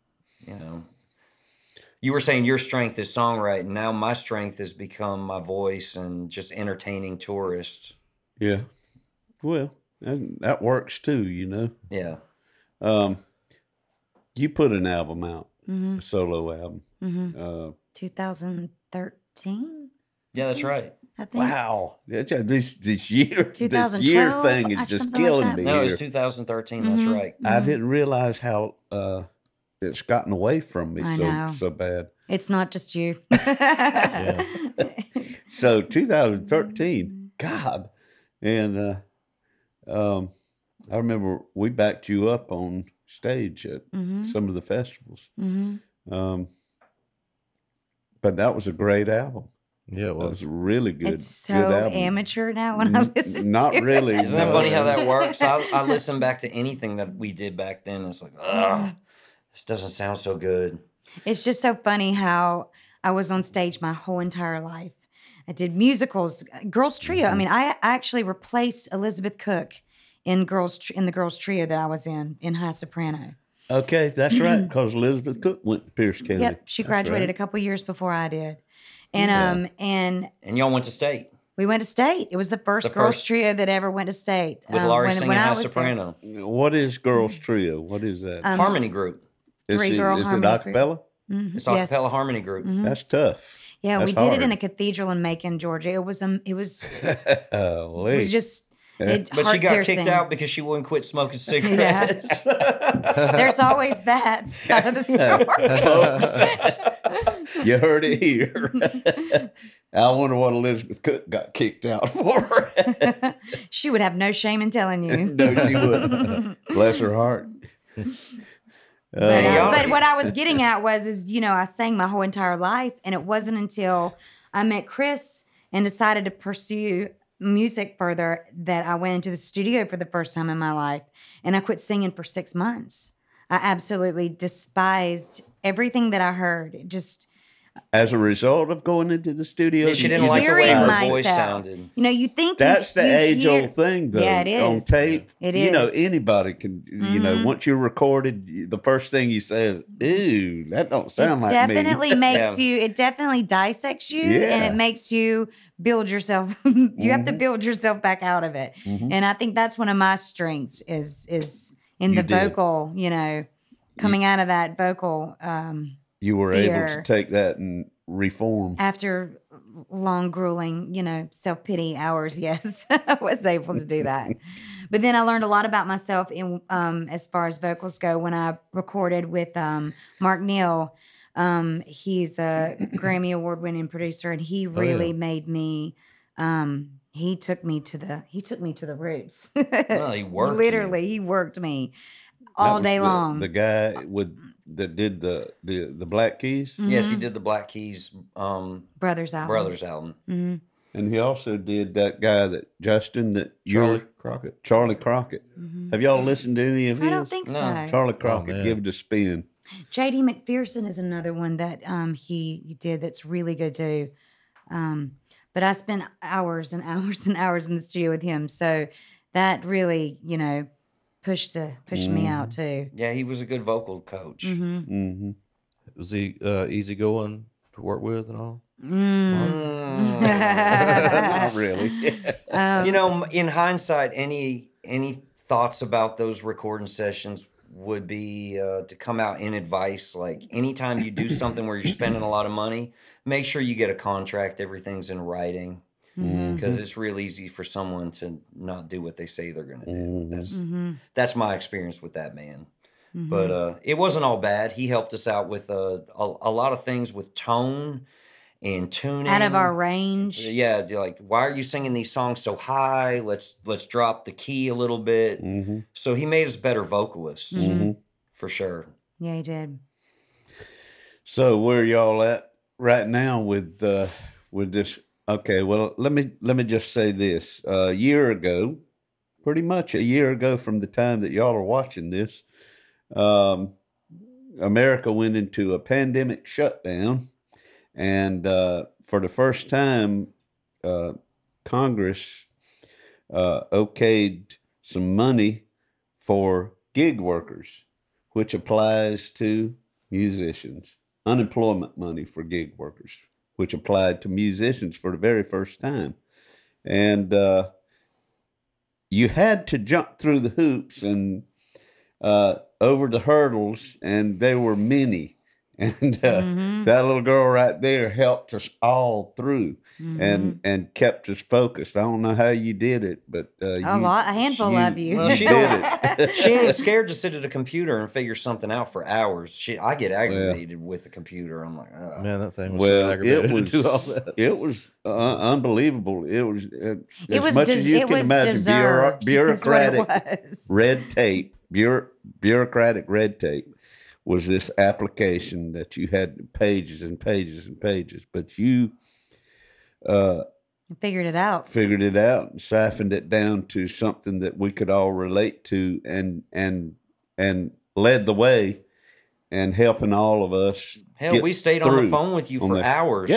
You were saying your strength is songwriting. Now my strength has become my voice and just entertaining tourists. Yeah. Well, that works too, Yeah. You put an album out, a solo album. 2013. Yeah, that's right. I think. Wow. This year 2012, thing is just something like killing that. me. No, here. it's 2013. That's right. I didn't realize how it's gotten away from me I know. so bad. It's not just you. So 2013, God. And I remember we backed you up on stage at some of the festivals. But that was a great album. Yeah, it That was. was really good. It's good so album. amateur now when I listen Not to really. it. Isn't that funny how that works? I listen back to anything that we did back then. It's like, ugh, this doesn't sound so good. It's just so funny how I was on stage my whole entire life. I did musicals, Girls Trio. I mean, I actually replaced Elizabeth Cook in the Girls Trio that I was in high soprano. Okay, that's right. Because Elizabeth Cook went to Pierce County. Yep, she That's graduated right. a couple years before I did, and And y'all went to state we went to state. It was the first The Girls first- Trio that ever went to state. with Laurie when singing I high was there. soprano. What is Girls Trio? What is that? Harmony group. is three-girl is it harmony group. acapella? It's Yes. acapella harmony group. That's tough. Yeah, That's we did it in hard. a cathedral in Macon, Georgia. It was it was Golly. just But she got heart-piercing. kicked out because she wouldn't quit smoking cigarettes. There's always that side of the story. You heard it here. I wonder what Elizabeth Cook got kicked out for. She would have no shame in telling you. No, she wouldn't. Bless her heart. But what I was getting at was I sang my whole entire life, and it wasn't until I met Chris and decided to pursue music further that I went into the studio for the first time in my life, and I quit singing for 6 months. I absolutely despised everything that I heard. It just As a result of going into the studio, She didn't like the way Hearing her voice myself. sounded. you think That's you the hear- age-old thing, though. Yeah, it is. On tape, It you know, is. Mm-hmm. anybody can, once you're recorded, the first thing you say is, "Ooh, that don't sound like me." definitely makes Yeah. you. It definitely dissects you, Yeah. and it makes you build yourself. You have to Mm-hmm. build yourself back out of it, and I think that's one of my strengths is in You the did. vocal. Coming out of that vocal You were able fear. to take that and reform. after long, grueling, self-pity hours. Yes, I was able to do that. But then I learned a lot about myself in as far as vocals go when I recorded with Mark Neal. He's a Grammy Award-winning producer, and he really made me. He took me to the roots. Well, he worked you. Literally, he worked me That all was day long. The guy that did the Black Keys, Yes, he did the Black Keys Brothers album. Brothers album. and he also did that guy that Justin that Charlie you're Crockett. Charlie Crockett. Have y'all listened to any of his? I don't think No. so. Charlie Crockett, man. give it a spin. J.D. McPherson is another one that he did that's really good too. But I spent hours and hours and hours in the studio with him, so that really, pushed me out too. Yeah, he was a good vocal coach. Mm-hmm. Was he easygoing to work with and all? Not really. In hindsight, any thoughts about those recording sessions would be to come out in advice. Like anytime you do something where you're spending a lot of money, make sure you get a contract. Everything's in writing because it's real easy for someone to not do what they say they're going to do. That's my experience with that man. But it wasn't all bad. He helped us out with a lot of things with tone and tuning. Out of our range. Yeah, like why are you singing these songs so high? Let's drop the key a little bit. So he made us better vocalists for sure. Yeah, he did. So where y'all at right now with this? Okay, well let me just say this. A year ago, pretty much a year ago from the time that y'all are watching this, America went into a pandemic shutdown, and for the first time, Congress okayed some money for gig workers, which applies to musicians. Unemployment money for gig workers, which applied to musicians for the very first time. And you had to jump through the hoops and over the hurdles, and there were many. And that little girl right there helped us all through and kept us focused. I don't know how you did it, but A handful of you. Well, she did it. She ain't scared to sit at a computer and figure something out for hours. I get aggravated with the computer. I'm like, oh. Man, that thing was so aggravated to do all that. It was unbelievable. It was as was much as you can imagine. deserved, is what it Bureaucratic was. red tape, bureaucratic red tape was this application that you had pages and pages and pages. But you Figured it out. Figured it out and siphoned it down to something that we could all relate to, and led the way and helping all of us. Hell, we stayed on the phone with you for hours.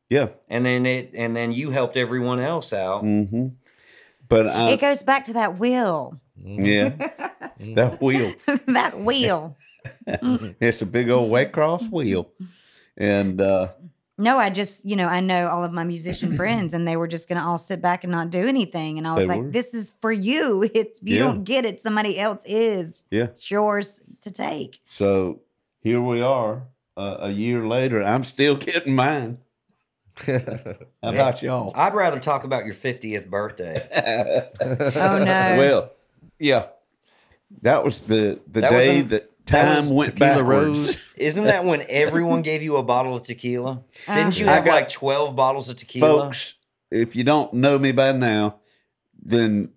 Yeah. And then you helped everyone else out. Mm-hmm. But it goes back to that wheel. Yeah. That wheel. That wheel. It's a big old Waycross wheel. And no, I just, I know all of my musician friends, and they were just going to all sit back and not do anything. And I was like, this is for you. If you don't get it, somebody else is. Yeah. It's yours to take. So here we are a year later. I'm still getting mine. How about y'all? I'd rather talk about your 50th birthday. Oh, no. Well, yeah. That was the day that time went backwards. Isn't that when everyone gave you a bottle of tequila? Didn't you have like 12 bottles of tequila? Folks, if you don't know me by now, then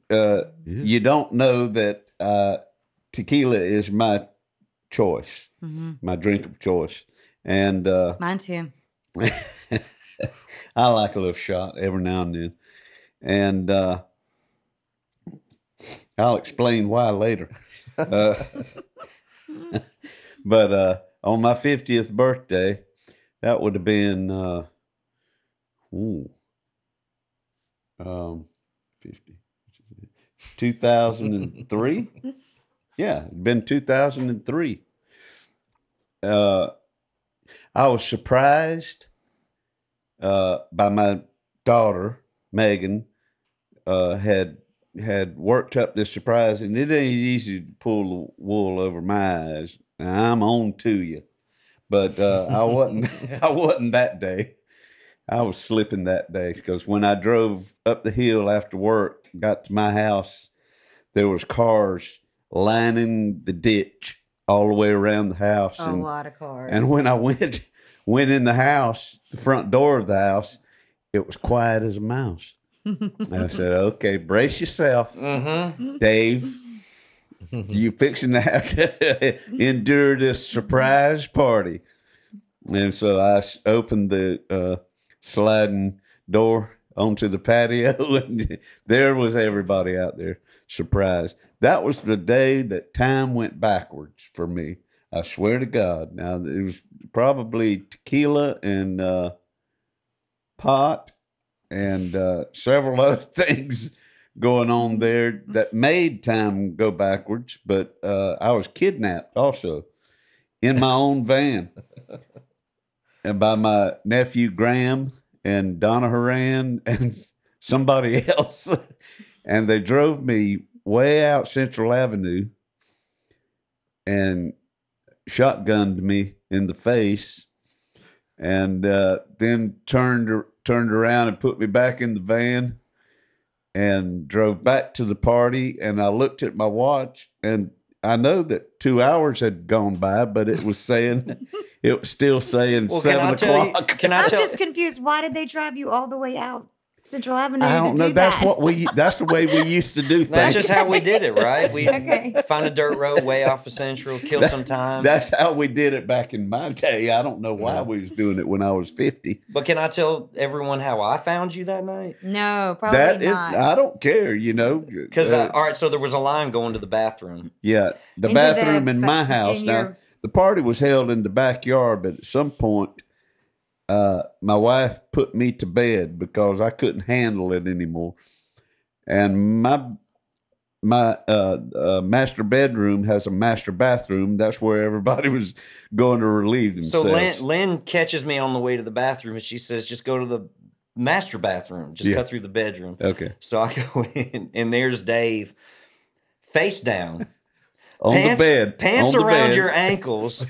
you don't know that tequila is my choice, my drink of choice. And mine too. I like a little shot every now and then. And I'll explain why later. But on my 50th birthday, that would have been 2003. Yeah, it'd been 2003. I was surprised by my daughter, Megan, had worked up this surprise, and it ain't easy to pull the wool over my eyes. Now, I'm on to you, but I wasn't. I wasn't that day. I was slipping that day, because when I drove up the hill after work, got to my house, there was cars lining the ditch all the way around the house. A lot of cars. And when I went in the house, the front door of the house, it was quiet as a mouse. I said, okay, brace yourself, Dave. You fixing to have to endure this surprise party. And so I opened the sliding door onto the patio, and there was everybody out there, surprised. That was the day that time went backwards for me. I swear to God. Now, it was probably tequila and pot and several other things going on there that made time go backwards. But I was kidnapped also in my own van, and by my nephew Graham and Donna Horan and somebody else. And they drove me way out Central Avenue and shotgunned me in the face, and then turned around and put me back in the van and drove back to the party. And I looked at my watch, and I know that 2 hours had gone by, but it was saying, it was still saying 7 o'clock. I'm just confused. Why did they drive you all the way out Central Avenue? I don't know. That's the way we used to do things. That's just how we did it, right? We find a dirt road way off of Central, kill some time. That's how we did it back in my day. I don't know why we was doing it when I was 50. But can I tell everyone how I found you that night? No, probably not. I don't care, Because, all right, so there was a line going to the bathroom. Yeah, the bathroom in my house. Now, the party was held in the backyard, but at some point, my wife put me to bed because I couldn't handle it anymore. And my master bedroom has a master bathroom. That's where everybody was going to relieve themselves. So Lynn catches me on the way to the bathroom, and she says, just go to the master bathroom. Just cut through the bedroom. Okay. So I go in, and there's Dave, face down. On the bed. Pants around your ankles.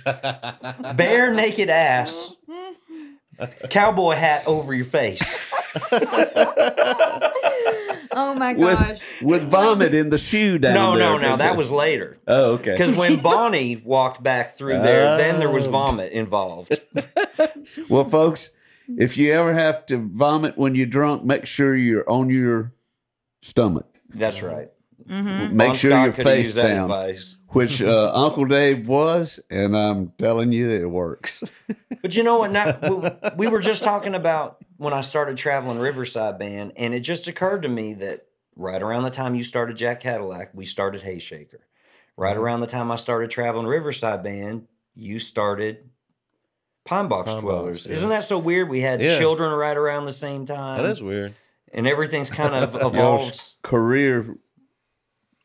Bare naked ass. Cowboy hat over your face. Oh my gosh. With vomit in the shoe down there. No, that was later. Oh, okay. Because when Bonnie walked back through there, then there was vomit involved. Well, folks, if you ever have to vomit when you're drunk, make sure you're on your stomach. That's right. Mm-hmm. Make sure you're face down. Advice. Which Uncle Dave was, and I'm telling you, it works. But you know what? We were just talking about when I started traveling Riverside Band, and it just occurred to me that right around the time you started Jack Cadillac, we started Hayshaker. Right around the time I started traveling Riverside Band, you started Pine Box Dwellers. Yeah. Isn't that so weird? We had children right around the same time. That is weird. And everything's kind of Y'all's evolved. career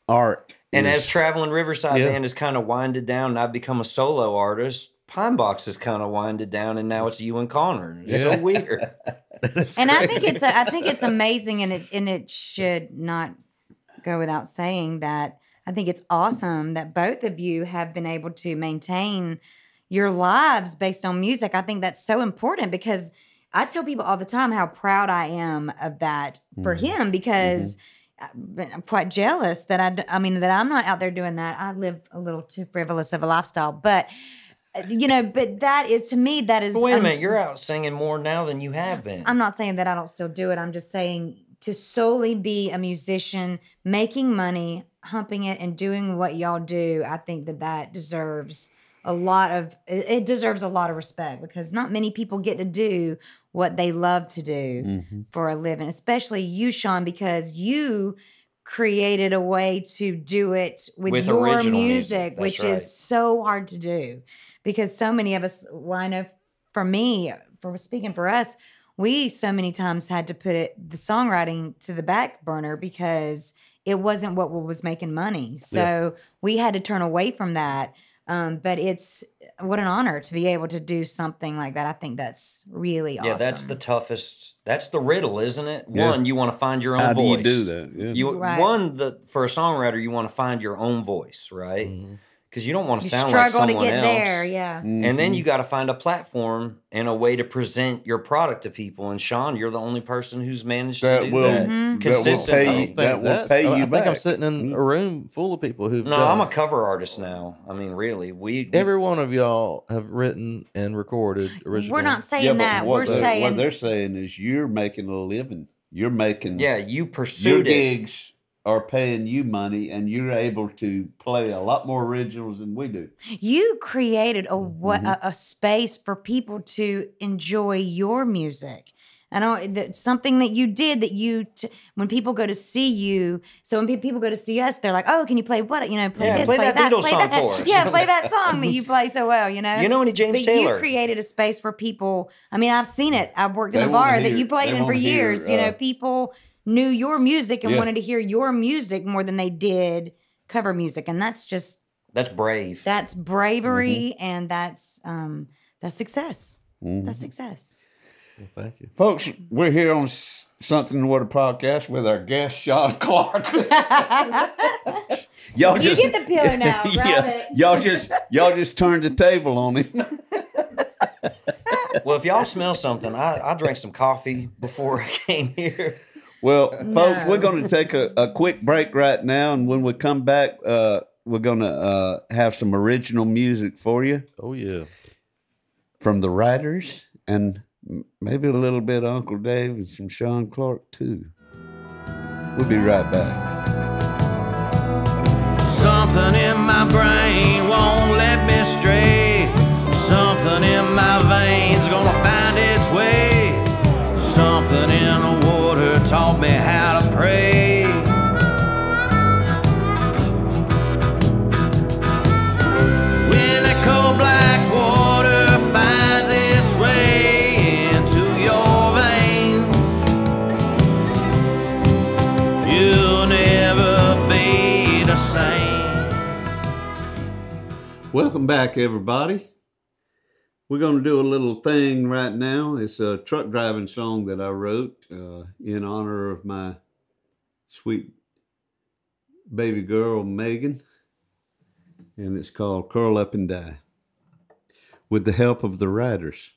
arc. And is- as traveling Riverside Band has kind of winded down, and I've become a solo artist, Pine Box has kind of winded down, and now it's you and Connor. It's so weird. And I think it's amazing, and it should not go without saying that I think it's awesome that both of you have been able to maintain your lives based on music. I think that's so important because I tell people all the time how proud I am of that for him, because I'm quite jealous that that I'm not out there doing that. I live a little too frivolous of a lifestyle, but but that is, to me, that is. But wait a minute, you're out singing more now than you have been. I'm not saying that I don't still do it. I'm just saying to solely be a musician, making money, humping it, and doing what y'all do, I think that deserves it deserves a lot of respect, because not many people get to do what they love to do for a living, especially you, Sean, because you created a way to do it with your original music, which right. is so hard to do, because so many of us, well, I know for me, for speaking for us, we so many times had to put the songwriting to the back burner because it wasn't what was making money. So we had to turn away from that. But it's what an honor to be able to do something like that. I think that's really awesome. Yeah, that's the toughest. That's the riddle, isn't it? Yeah. One, you want to find your own How voice. do you do that? Yeah. Right. For a songwriter, you want to find your own voice, right? Because you don't want to You sound like struggle someone to get else. there, yeah. And then you got to find a platform and a way to present your product to people. And Sean, you're the only person who's managed to do that consistently. That will pay you I think back. I'm sitting in a room full of people who've No, done I'm a it. cover artist now. I mean, really, Every one of y'all have written and recorded original. We're not saying Yeah, but that. what We're saying what they're saying is you're making a living. You're making you your pursued it. gigs are paying you money, and you're able to play a lot more originals than we do. you created a space for people to enjoy your music. Something that you did that when people go to see you, so when people go to see us, they're like, oh, can you play what? Play this, play that Beatles play song that. for us. Yeah, play that song that you play so well, You know any James but Taylor? you created a space where people, I've seen it. I've worked in They a bar wanna that hear- you played they in for wanna hear, years. People knew your music and Yeah. wanted to hear your music more than they did cover music. And that's brave. that's bravery, and that's success. That's success. Well, thank you. Folks, we're here on Something in the Water podcast with our guest, Sean Clark. Y'all You get the pillow now. Grab it. y'all just turned the table on him. Well, if y'all smell something, I drank some coffee before I came here. Well, folks, we're going to take a quick break right now, and when we come back, we're going to have some original music for you Oh, yeah. from the Riders, and maybe a little bit of Uncle Dave and some Sean Clark, too. We'll be right back. Something in my brain won't let me stray. Something in my veins gonna find its way. Something in the water taught me how to pray. When that cold black water finds its way into your veins, you'll never be the same. Welcome back, everybody. We're going to do a little thing right now. It's a truck driving song that I wrote in honor of my sweet baby girl, Megan. And it's called Curl Up and Die, with the help of the Riders.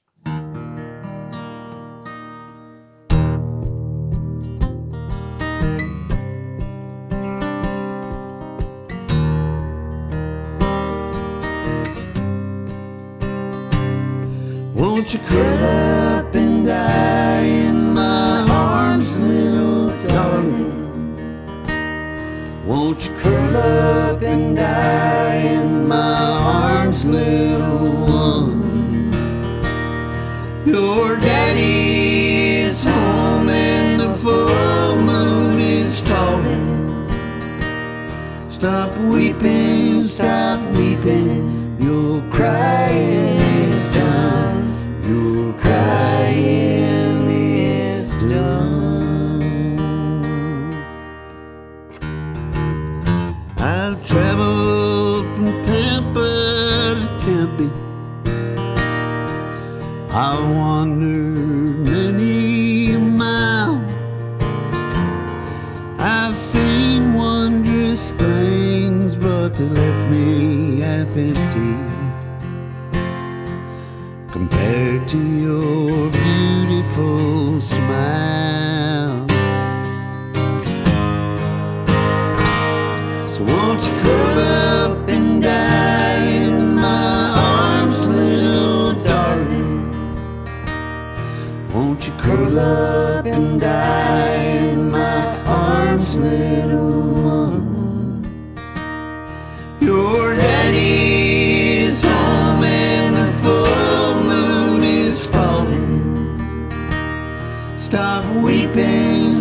Won't you curl up and die in my arms, little darling? Won't you curl up and die in my arms, little one? Your daddy is home and the full moon is falling. Stop weeping, your crying is done. Your crying is done. I've traveled from Tampa to Tempe. I've wandered many a mile. I've seen wondrous things, but they left me half empty compared to your beautiful smile. So won't you curl up and die in my arms, little darling? Won't you curl up and die in my arms, little one? Your daddy is home and the full moon is falling. Stop weeping,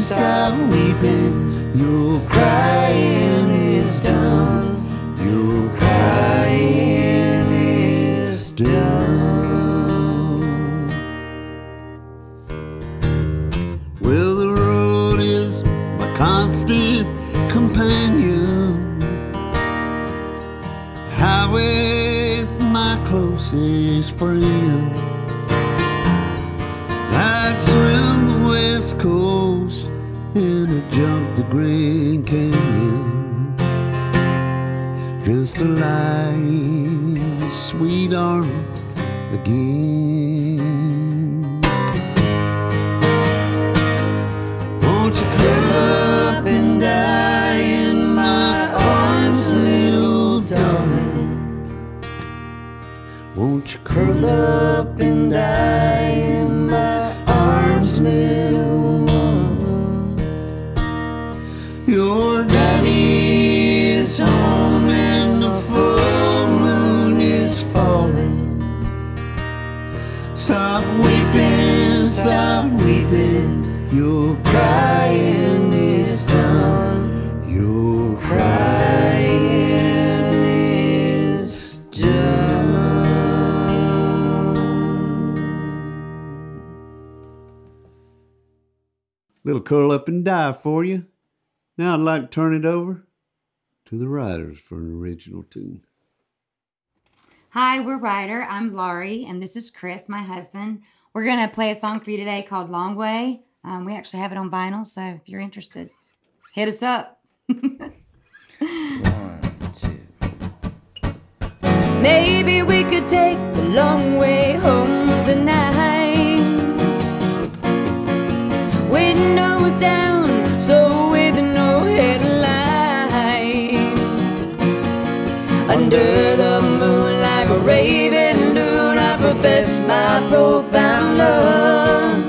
your crying is done. Your crying is done. Well, the road is my constant companion. Highway's my closest friend. I'd swim the West Coast and I'd jump the Grand Canyon just to lie in sweet arms again. Won't you curl up and die in my arms, little darling? Won't you curl up and die in my arms, little one? Your daddy is home and the full moon is falling. Stop weeping, your crying is done. Your crying is done. Little curl up and die for you. Now I'd like to turn it over to the Riders for an original tune. Hi, we're Ryder. I'm Laurie, and this is Chris, my husband. We're going to play a song for you today called Longway. We actually have it on vinyl, so if you're interested, hit us up. 1, 2. Maybe we could take the long way home tonight. Windows down, so with no headlight. Under the moon like a raven loon, I profess my profound love.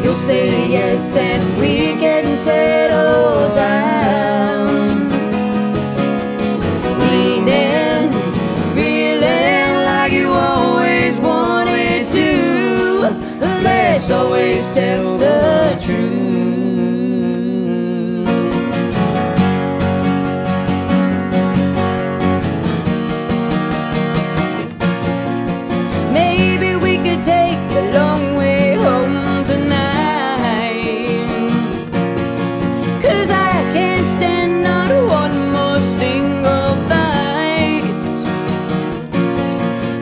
You'll say yes and we can settle down. Leaning, reeling like you always wanted to. Let's always tell the truth. Maybe we could take the long way home tonight. 'Cause I can't stand not one more single fight.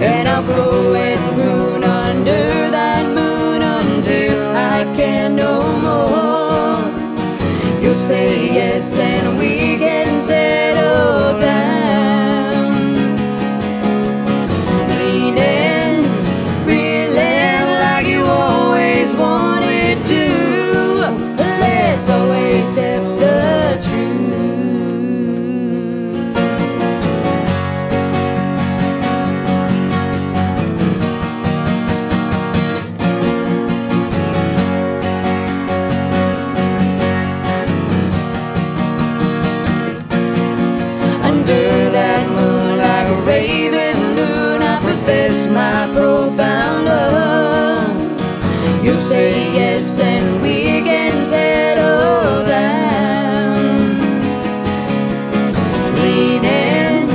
And I'll grow and prune under that moon until I can no more. You'll say yes and we can settle down. Leaning, reeling like you always wanted to. Let's always tell the truth. You'll say yes and we can settle down. Leaning,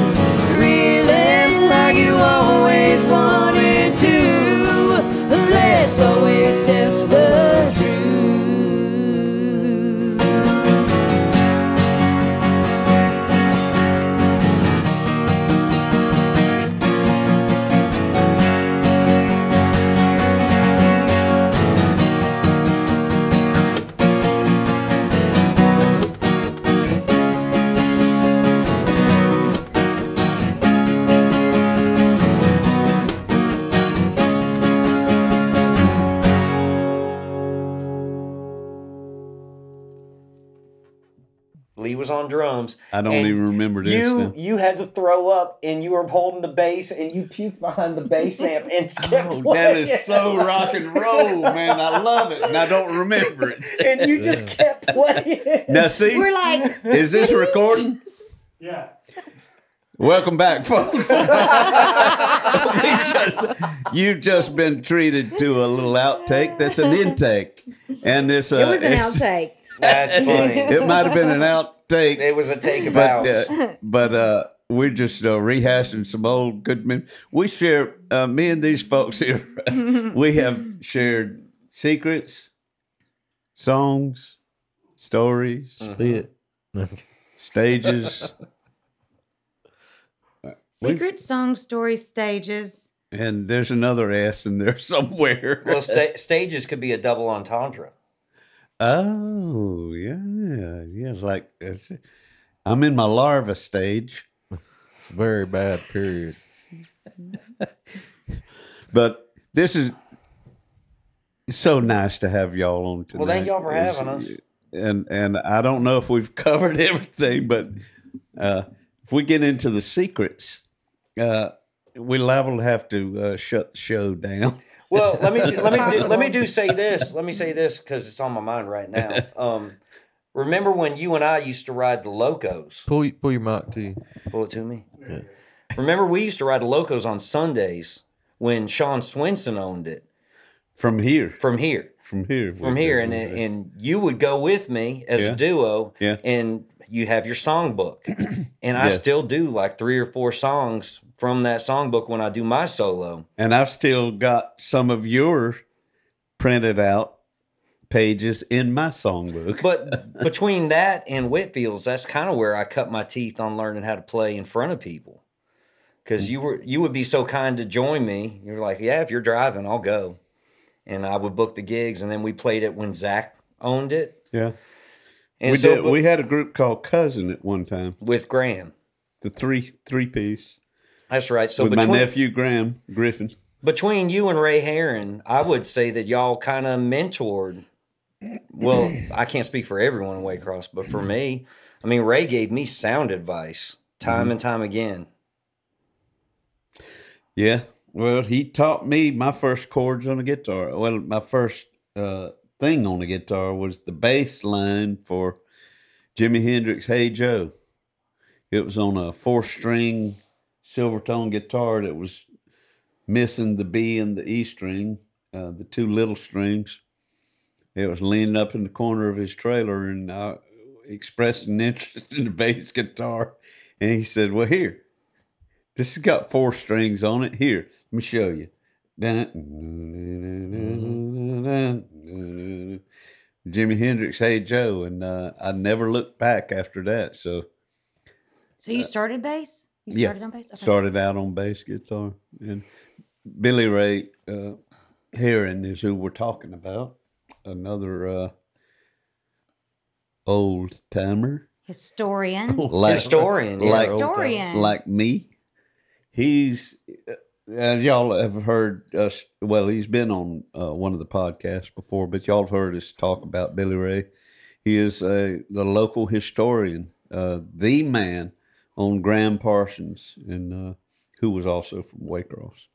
reeling like you always wanted to. Let's always tell the truth. Lee was on drums. I don't and even remember this now. You had to throw up, and you were holding the bass, and you puked behind the bass amp, and kept Oh, playing. that is so rock and roll, man. I love it, and I don't remember it. And you just kept playing. Now, see, We're like, is this recording? Yeah. Welcome back, folks. You've just been treated to a little outtake. That's an intake, and this it was an outtake. That's funny. It might have been an outtake. It was a take of ours. But we're just rehashing some old good memories. We share, me and these folks here, we have shared secrets, songs, stories, Spit. stages, Secret song story stages. and there's another S in there somewhere. Well, stages could be a double entendre. Oh, yeah. It's like, I'm in my larva stage. It's a very bad period. But this is so nice to have y'all on tonight. Well, thank y'all for having us. And I don't know if we've covered everything, but if we get into the secrets, we're liable to have to shut the show down. Well, let me say this. Let me say this because it's on my mind right now. Remember when you and I used to ride the Locos? Pull your mic to you. Pull it to me. Yeah. Remember we used to ride the Locos on Sundays when Sean Swinson owned it. From here. From here, and you would go with me as a duo, and you have your songbook, and I still do like 3 or 4 songs from that songbook when I do my solo. And I've still got some of your printed out pages in my songbook. But between that and Whitfield's, that's kind of where I cut my teeth on learning how to play in front of people. Because you would be so kind to join me. You're like, yeah, if you're driving, I'll go. And I would book the gigs, and then we played it when Zach owned it. Yeah. And We had a group called Cousin at one time. with Graham. The three-piece. That's right. So with my nephew, Graham Griffin. between you and Ray Heron, I would say that y'all kind of mentored. Well, I can't speak for everyone in Waycross, but for me, I mean, Ray gave me sound advice time and time again. Yeah. Well, he taught me my first chords on the guitar. Well, my first thing on the guitar was the bass line for Jimi Hendrix' Hey Joe. It was on a 4-string Silvertone guitar that was missing the B and the E string, the 2 little strings. It was leaning up in the corner of his trailer, and I expressed an interest in the bass guitar. And he said, well, here, this has got 4 strings on it. Here, let me show you. Jimi Hendrix, Hey Joe. And I never looked back after that. So you started bass? You started on bass? Okay. Started out on bass guitar. And Billy Ray Heron is who we're talking about. Another old timer. Historian. Historian. Like me. He's, as y'all have heard us, well, he's been on one of the podcasts before, but y'all have heard us talk about Billy Ray. He is the local historian, the man on Graham Parsons, and who was also from Waycross.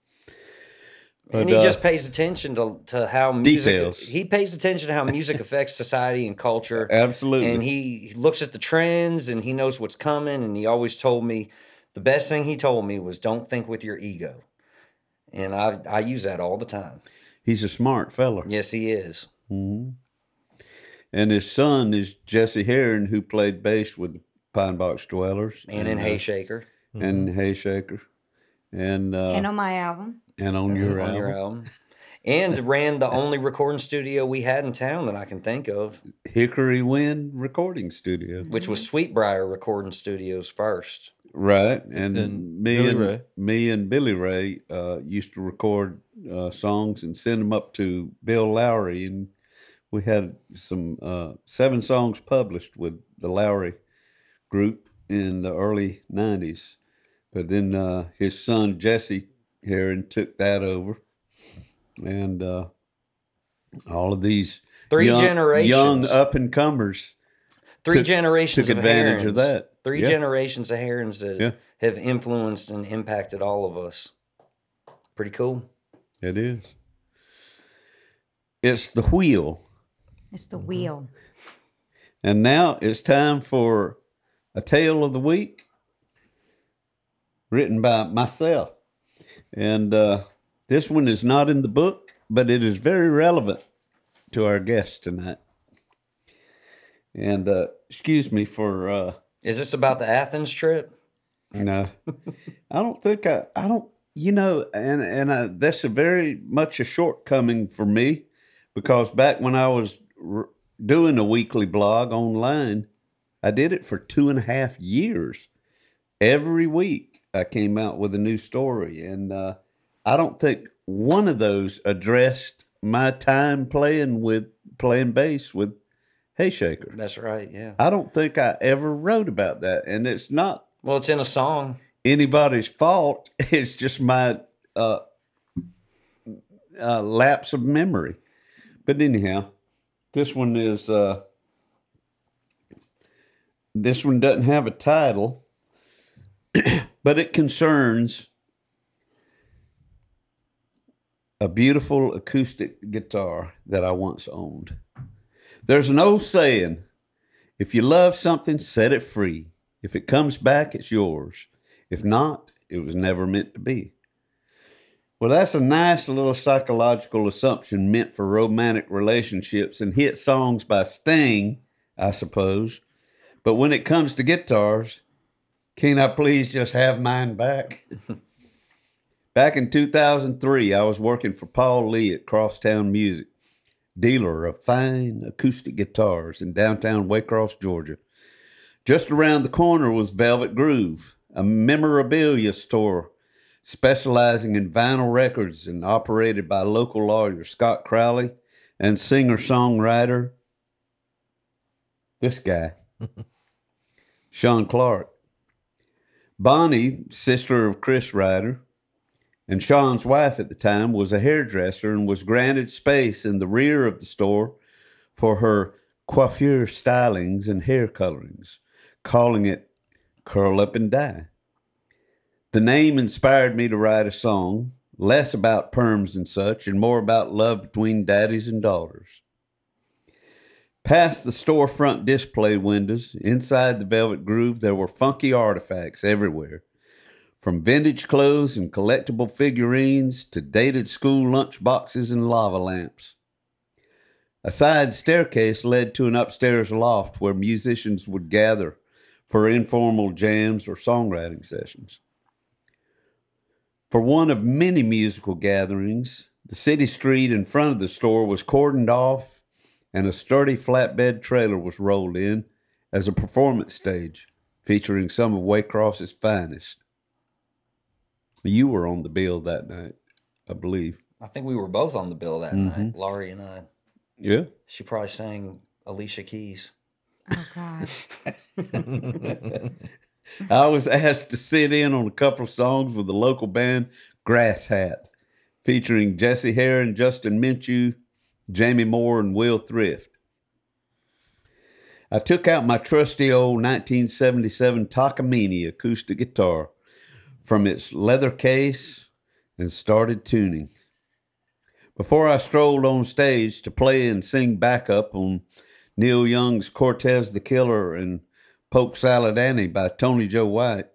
And he just pays attention to how music. Details. He pays attention to how music affects society and culture. Absolutely. And he looks at the trends, and he knows what's coming. And he always told me, the best thing he told me was, don't think with your ego. And I use that all the time. He's a smart fella. Yes, he is. And his son is Jesse Heron, who played bass with the Pine Box Dwellers. And in Hayshaker. And Hayshaker. And on my album. And on your On album. your album. And ran the only recording studio we had in town that I can think of. Hickory Wind Recording Studio. Which was Sweetbriar Recording Studios first. Right. And Billy me and Billy Ray used to record songs and send them up to Bill Lowry. And we had some 7 songs published with the Lowry group in the early 90s. But then his son, Jesse Heron, took that over. And all of these young up-and-comers generations took advantage of that. Three generations of Herons that have influenced and impacted all of us. Pretty cool. It is. It's the wheel. It's the wheel. And now it's time for a tale of the week written by myself. And this one is not in the book, but it is very relevant to our guest tonight. And excuse me for... Is this about the Athens trip? No. I don't think I don't, and that's a very much a shortcoming for me, because back when I was doing a weekly blog online, I did it for 2.5 years. Every week I came out with a new story, and I don't think one of those addressed my time playing bass with Hayshaker. That's right, yeah. I don't think I ever wrote about that, and it's not. Well, it's in a song. Anybody's fault. It's just my lapse of memory. But anyhow, this one is. This one doesn't have a title, but it concerns a beautiful acoustic guitar that I once owned. There's an old saying, if you love something, set it free. If it comes back, it's yours. If not, it was never meant to be. Well, that's a nice little psychological assumption meant for romantic relationships and hit songs by Sting, I suppose. But when it comes to guitars, can I please just have mine back? Back in 2003, I was working for Paul Lee at Crosstown Music, dealer of fine acoustic guitars in downtown Waycross, Georgia. Just around the corner was Velvet Groove, a memorabilia store specializing in vinyl records and operated by local lawyer Scott Crowley and singer-songwriter, this guy, Sean Clark. Bonnie, sister of Chris Ryder, and Sean's wife at the time, was a hairdresser and was granted space in the rear of the store for her coiffure stylings and hair colorings, calling it Curl Up and Die. The name inspired me to write a song, less about perms and such, and more about love between daddies and daughters. Past the storefront display windows, inside the Velvet Groove, there were funky artifacts everywhere. From vintage clothes and collectible figurines to dated school lunch boxes and lava lamps. A side staircase led to an upstairs loft where musicians would gather for informal jams or songwriting sessions. For one of many musical gatherings, the city street in front of the store was cordoned off and a sturdy flatbed trailer was rolled in as a performance stage featuring some of Waycross's finest. You were on the bill that night, I believe. I think we were both on the bill that night, Laurie and I. Yeah. She probably sang Alicia Keys. Oh, God. I was asked to sit in on a couple of songs with the local band Grass Hat, featuring Jesse Heron, Justin Minshew, Jamie Moore, and Will Thrift. I took out my trusty old 1977 Takamine acoustic guitar from its leather case and started tuning. Before I strolled on stage to play and sing backup on Neil Young's Cortez the Killer and Polk Salad Annie by Tony Joe White,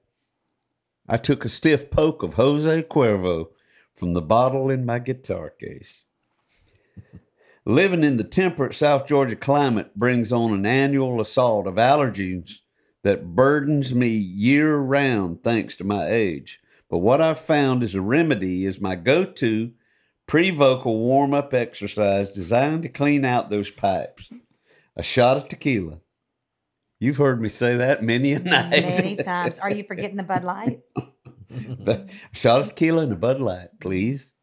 I took a stiff poke of Jose Cuervo from the bottle in my guitar case. Living in the temperate South Georgia climate brings on an annual assault of allergies that burdens me year-round thanks to my age. But what I've found as a remedy is my go-to pre-vocal warm-up exercise designed to clean out those pipes. A shot of tequila. You've heard me say that many a night. Many times. Are you forgetting the Bud Light? A shot of tequila and a Bud Light, please.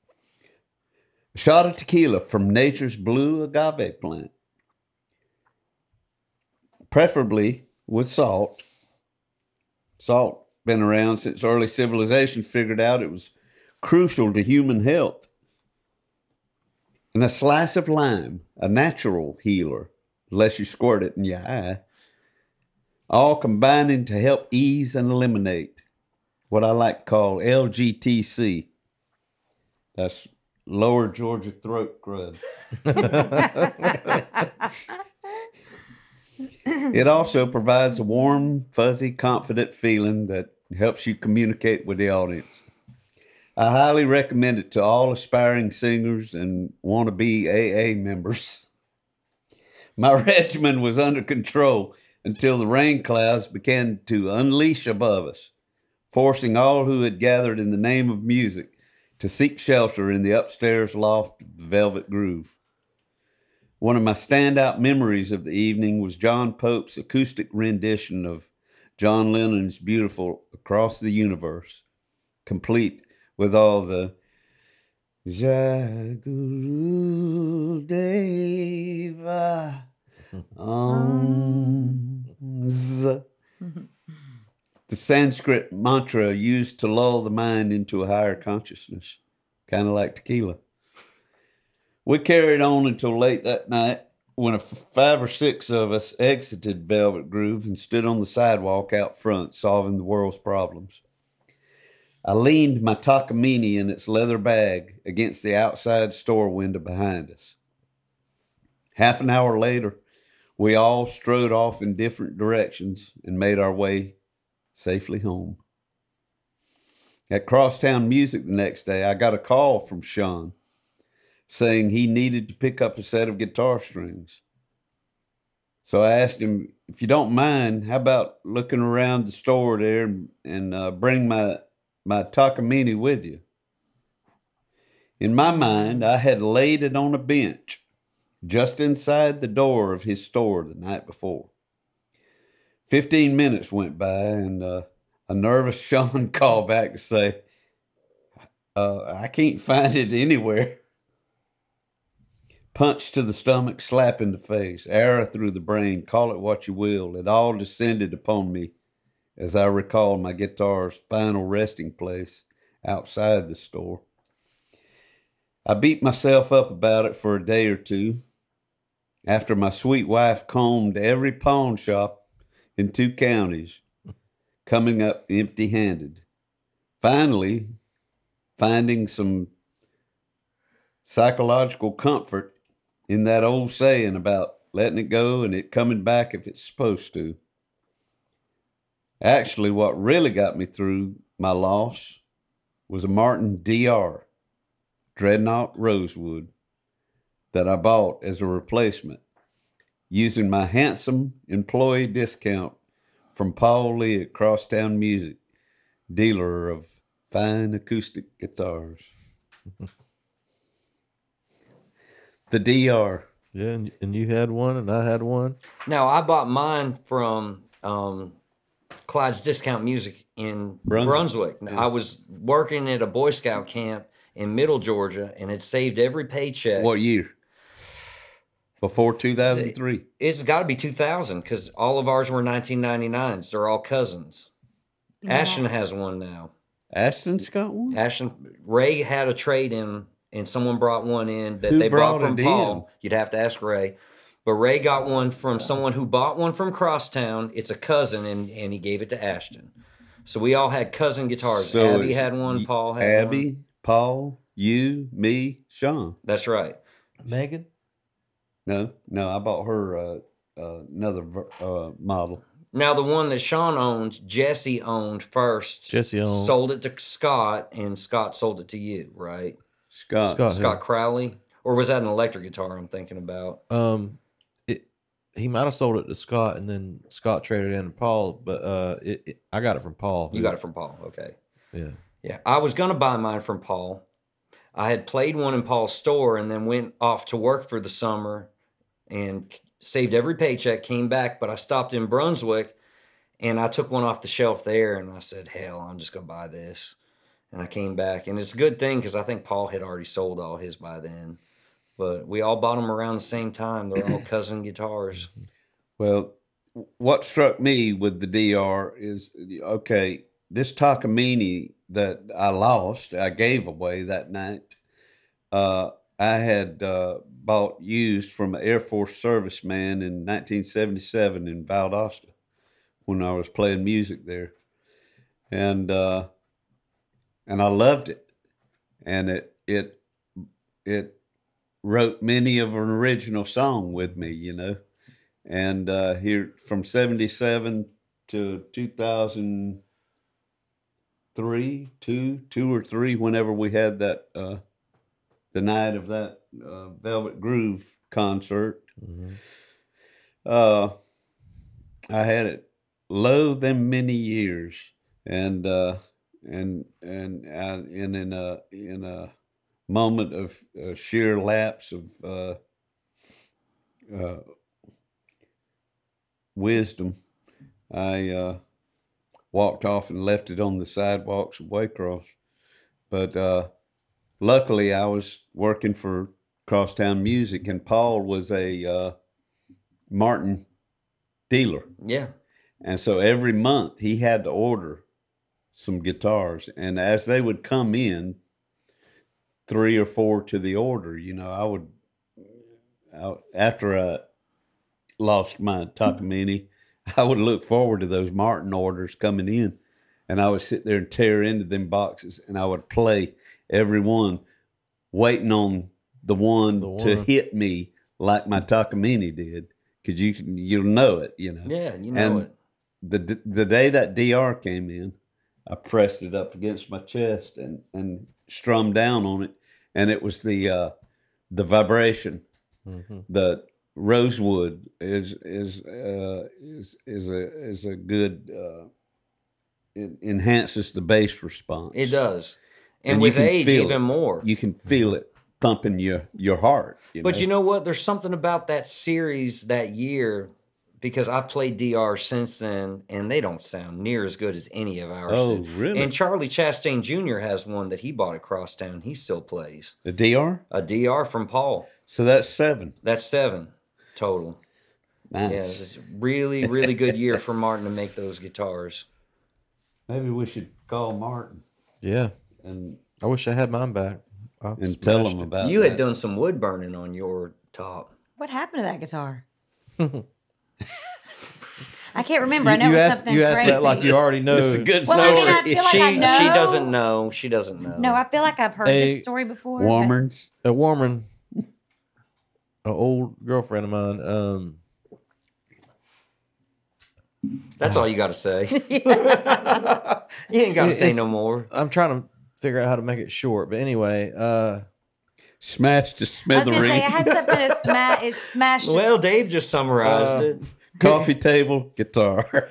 A shot of tequila from nature's blue agave plant. Preferably with salt. Salt been around since early civilization figured out it was crucial to human health. And a slice of lime, a natural healer, unless you squirt it in your eye, all combining to help ease and eliminate what I like to call LGTC. That's Lower Georgia Throat Crud. It also provides a warm, fuzzy, confident feeling that helps you communicate with the audience. I highly recommend it to all aspiring singers and wannabe AA members. My regimen was under control until the rain clouds began to unleash above us, forcing all who had gathered in the name of music to seek shelter in the upstairs loft of the Velvet Groove. One of my standout memories of the evening was John Pope's acoustic rendition of John Lennon's beautiful Across the Universe, complete with all the Jaguru Deva the Sanskrit mantra used to lull the mind into a higher consciousness, kind of like tequila. We carried on until late that night when 5 or 6 of us exited Velvet Groove and stood on the sidewalk out front solving the world's problems. I leaned my Takamine in its leather bag against the outside store window behind us. Half an hour later, we all strode off in different directions and made our way safely home. At Crosstown Music the next day, I got a call from Sean saying he needed to pick up a set of guitar strings. So I asked him, if you don't mind, how about looking around the store there and bring my Takamine with you? In my mind, I had laid it on a bench just inside the door of his store the night before. 15 minutes went by, and a nervous Sean called back to say, I can't find it anywhere. Punch to the stomach, slap in the face, arrow through the brain, call it what you will. It all descended upon me as I recalled my guitar's final resting place outside the store. I beat myself up about it for a day or two after my sweet wife combed every pawn shop in 2 counties, coming up empty-handed. Finally, finding some psychological comfort in that old saying about letting it go and it coming back if it's supposed to. Actually, what really got me through my loss was a Martin DR Dreadnought Rosewood that I bought as a replacement using my handsome employee discount from Paul Lee at Crosstown Music, dealer of fine acoustic guitars. The DR. Yeah, and you had one, and I had one. Now, I bought mine from Clyde's Discount Music in Brunswick. Now, I was working at a Boy Scout camp in Middle Georgia and had saved every paycheck. What year? Before 2003? It's got to be 2000 because all of ours were 1999s. They're all cousins. Yeah. Ashton has one now. Ashton's got one? Ray had a trade-in, and someone brought one in that they bought from Paul. You'd have to ask Ray. But Ray got one from someone who bought one from Crosstown. It's a cousin, and he gave it to Ashton. So we all had cousin guitars. So Abby had one, Paul had one. Abby, Paul, you, me, Sean. That's right. Megan? No, I bought her another model. Now, the one that Sean owns, Jesse owned first. Jesse owned. Sold it to Scott, and Scott sold it to you, right? Scott Crowley. Or was that an electric guitar I'm thinking about? He might have sold it to Scott, and then Scott traded it in to Paul. But I got it from Paul. You got it from Paul. Okay. Yeah. Yeah. I was going to buy mine from Paul. I had played one in Paul's store and then went off to work for the summer and saved every paycheck, came back, but I stopped in Brunswick and I took one off the shelf there and I said, hell, I'm just going to buy this. And I came back, and it's a good thing because I think Paul had already sold all his by then. But we all bought them around the same time. They're all cousin guitars. Well, what struck me with the DR is, okay, this Takamine that I gave away that night, I had bought used from an Air Force serviceman in 1977 in Valdosta when I was playing music there. And I loved it. And it wrote many of an original song with me, you know. And here from 77 to 2003, two or three, whenever we had that, the night of that Velvet Groove concert, I had it low them many years, and in a moment of sheer lapse of wisdom, I walked off and left it on the sidewalks of Waycross. But luckily, I was working for Crosstown Music, and Paul was a Martin dealer. Yeah. And so every month he had to order some guitars, and as they would come in, 3 or 4 to the order, you know, after I lost my Takamine, I would look forward to those Martin orders coming in, and I would sit there and tear into them boxes, and I would play every one, waiting on the one to hit me like my Takamine did, because you'll know it, you know. Yeah, you know it. The day that DR came in, I pressed it up against my chest and strummed down on it, and it was the vibration. The rosewood is a good it enhances the bass response. It does, and with age even more. You can feel it thumping your heart. But you know what? There's something about that series that year, because I've played DR since then, and they don't sound near as good as any of ours. Oh, did. really? And Charlie Chastain Jr. has one that he bought at Crosstown. He still plays. A DR? A DR from Paul. So that's 7. That's 7 total. Nice. Yeah, it's a really, really good year for Martin to make those guitars. Maybe we should call Martin. Yeah. And I wish I had mine back. and tell him about You that. had done some wood burning on your top. What happened to that guitar? I can't remember. I know it was something you asked crazy. that like you already know. It's a good Well, story. I mean, I feel like I know. She doesn't know. She doesn't know. No, I feel like I've heard this story before. but- Warmers. A woman, an old girlfriend of mine. That's all you got to say. You ain't got to say no more. I'm trying to figure out how to make it short, but anyway, Smashed to I was going to smithereens. say, I had something to smash. It smashed. Well, Dave just summarized it. Coffee table, guitar.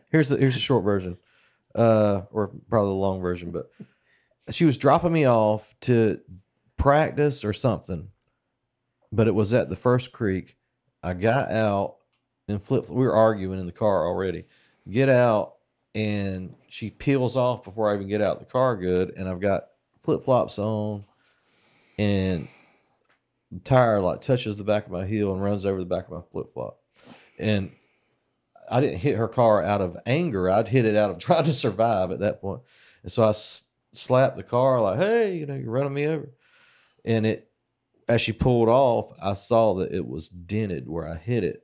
here's the short version, or probably the long version. But she was dropping me off to practice or something, but it was at the First Creek. I got out and we were arguing in the car already. Get out, and she peels off before I even get out the car good, and I've got flip-flops on, and the tire like touches the back of my heel and runs over the back of my flip-flop. And I didn't hit her car out of anger. I'd hit it out of trying to survive at that point. And so I slapped the car like, hey, you're running me over. And as she pulled off, I saw that it was dented where I hit it.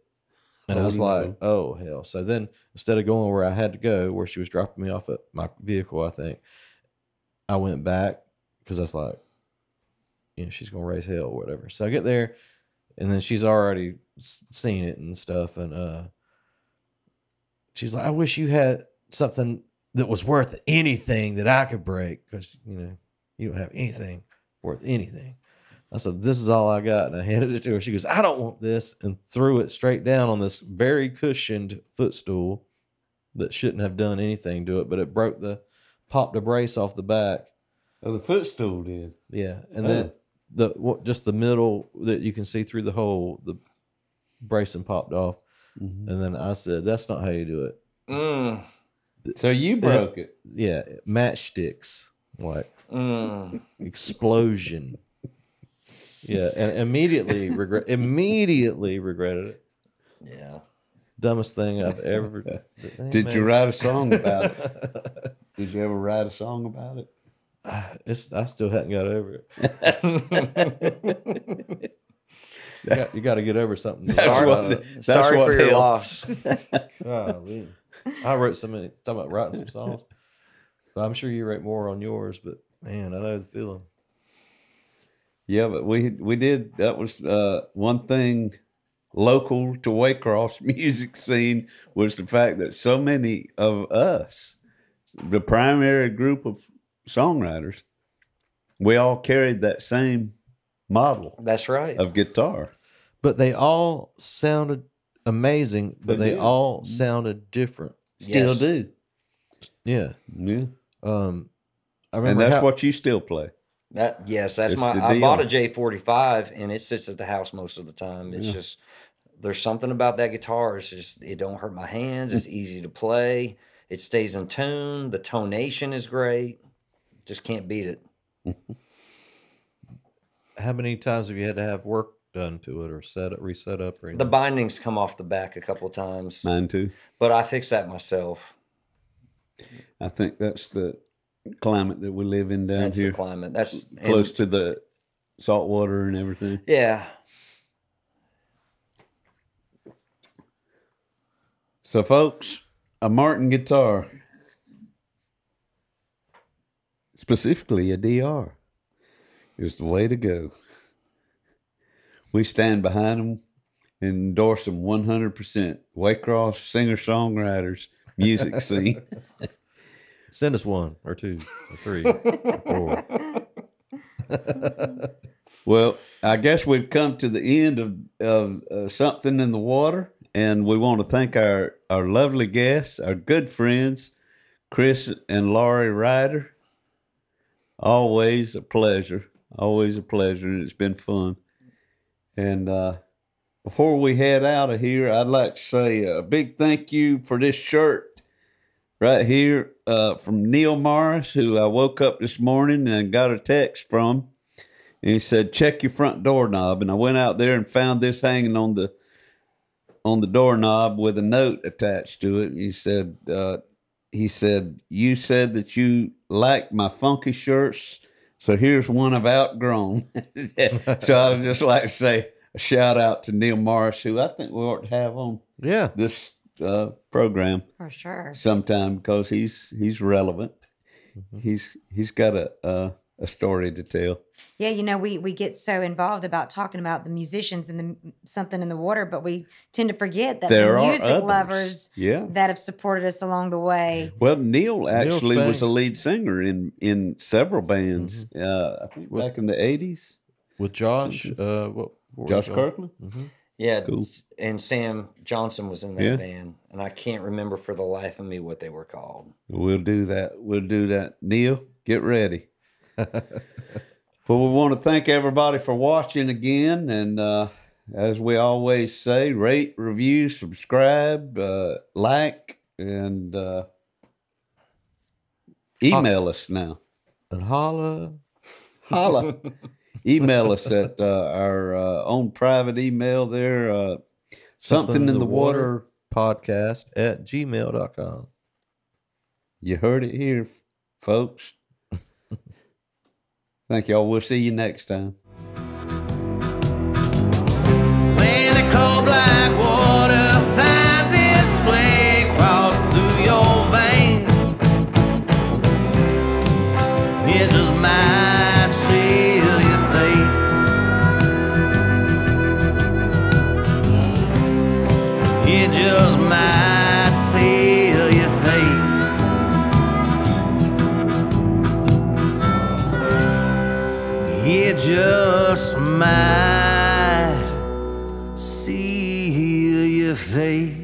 And I was like, oh, hell. So then instead of going where I had to go, where she was dropping me off at my vehicle, I think, I went back because I was like, she's going to raise hell or whatever. So I get there, and then she's already seen it and stuff. And she's like, I wish you had something that was worth anything that I could break, because, you don't have anything worth anything. I said, this is all I got. And I handed it to her. She goes, I don't want this. And threw it straight down on this very cushioned footstool that shouldn't have done anything to it, but it popped a brace off the back. Oh, the footstool did. Yeah. And then just the middle that you can see through the hole, the bracing popped off. Mm-hmm. And then I said, that's not how you do it. Mm. So you broke it. Yeah. Matchsticks. Like explosion. Yeah. And immediately regretted it. Yeah. Dumbest thing I've ever done. Did you write a song about it? Did you ever write a song about it? I still hadn't got over it. You got to get over something. Sorry for your loss. I wrote so many. Talking about writing some songs. But I'm sure you write more on yours. But man, I know the feeling. Yeah, but we did. That was one thing local to Waycross music scene was the fact that so many of us, the primary group of songwriters, we all carried that same model. That's right. Of guitar. But they all sounded amazing, but they all sounded different. Still do. Yeah. Yeah. I remember and that's what you still play. That's It's my. the I deal. bought a J45, and it sits at the house most of the time. It's just there's something about that guitar. It's just it don't hurt my hands. It's easy to play. It stays in tune. The tonation is great. Just can't beat it. How many times have you had to have work done to it or reset up? Or anything? The bindings come off the back a couple of times. Mine too. But I fix that myself. I think that's the climate that we live in down That's here. the climate. That's Close to the salt water and everything. Yeah. So, folks, a Martin guitar, specifically a DR, is the way to go. We stand behind them and endorse them 100%. Waycross singer-songwriters music scene. Send us 1 or 2 or 3 or 4. Well, I guess we've come to the end of Something in the Water, and we want to thank our lovely guests, our good friends, Chris and Laurie Rider. Always a pleasure, and it's been fun. And before we head out of here, I'd like to say a big thank you for this shirt right here from Neil Morris, who I woke up this morning and got a text from. And he said, check your front doorknob. And I went out there and found this hanging on the doorknob with a note attached to it. And he said, you said that you liked my funky shirts, so here's one I've outgrown. So I would just like to say a shout out to Neil Morris, who I think we ought to have on this program For sure. sometime, because he's relevant. Mm-hmm. He's got a story to tell. Yeah, you know, we get so involved about talking about the musicians and the Something in the Water, but we tend to forget that There the are music others. lovers that have supported us along the way. Well, Neil actually sang. was a lead singer in several bands. I think back in the 80s. With Josh, Josh Kirkland? Mm-hmm. Yeah, Cool. and Sam Johnson was in that band, and I can't remember for the life of me what they were called. We'll do that. Neil, get ready. Well, we want to thank everybody for watching again. And as we always say, rate, review, subscribe, like, and email us now. And holla. Email us at our own private email there, somethinginthewaterpodcast@gmail.com. You heard it here, folks. Thank y'all. We'll see you next time. When the cold black water finds its way across through your veins, it just might seal your fate. It just might seal your fate. It just us might see your face.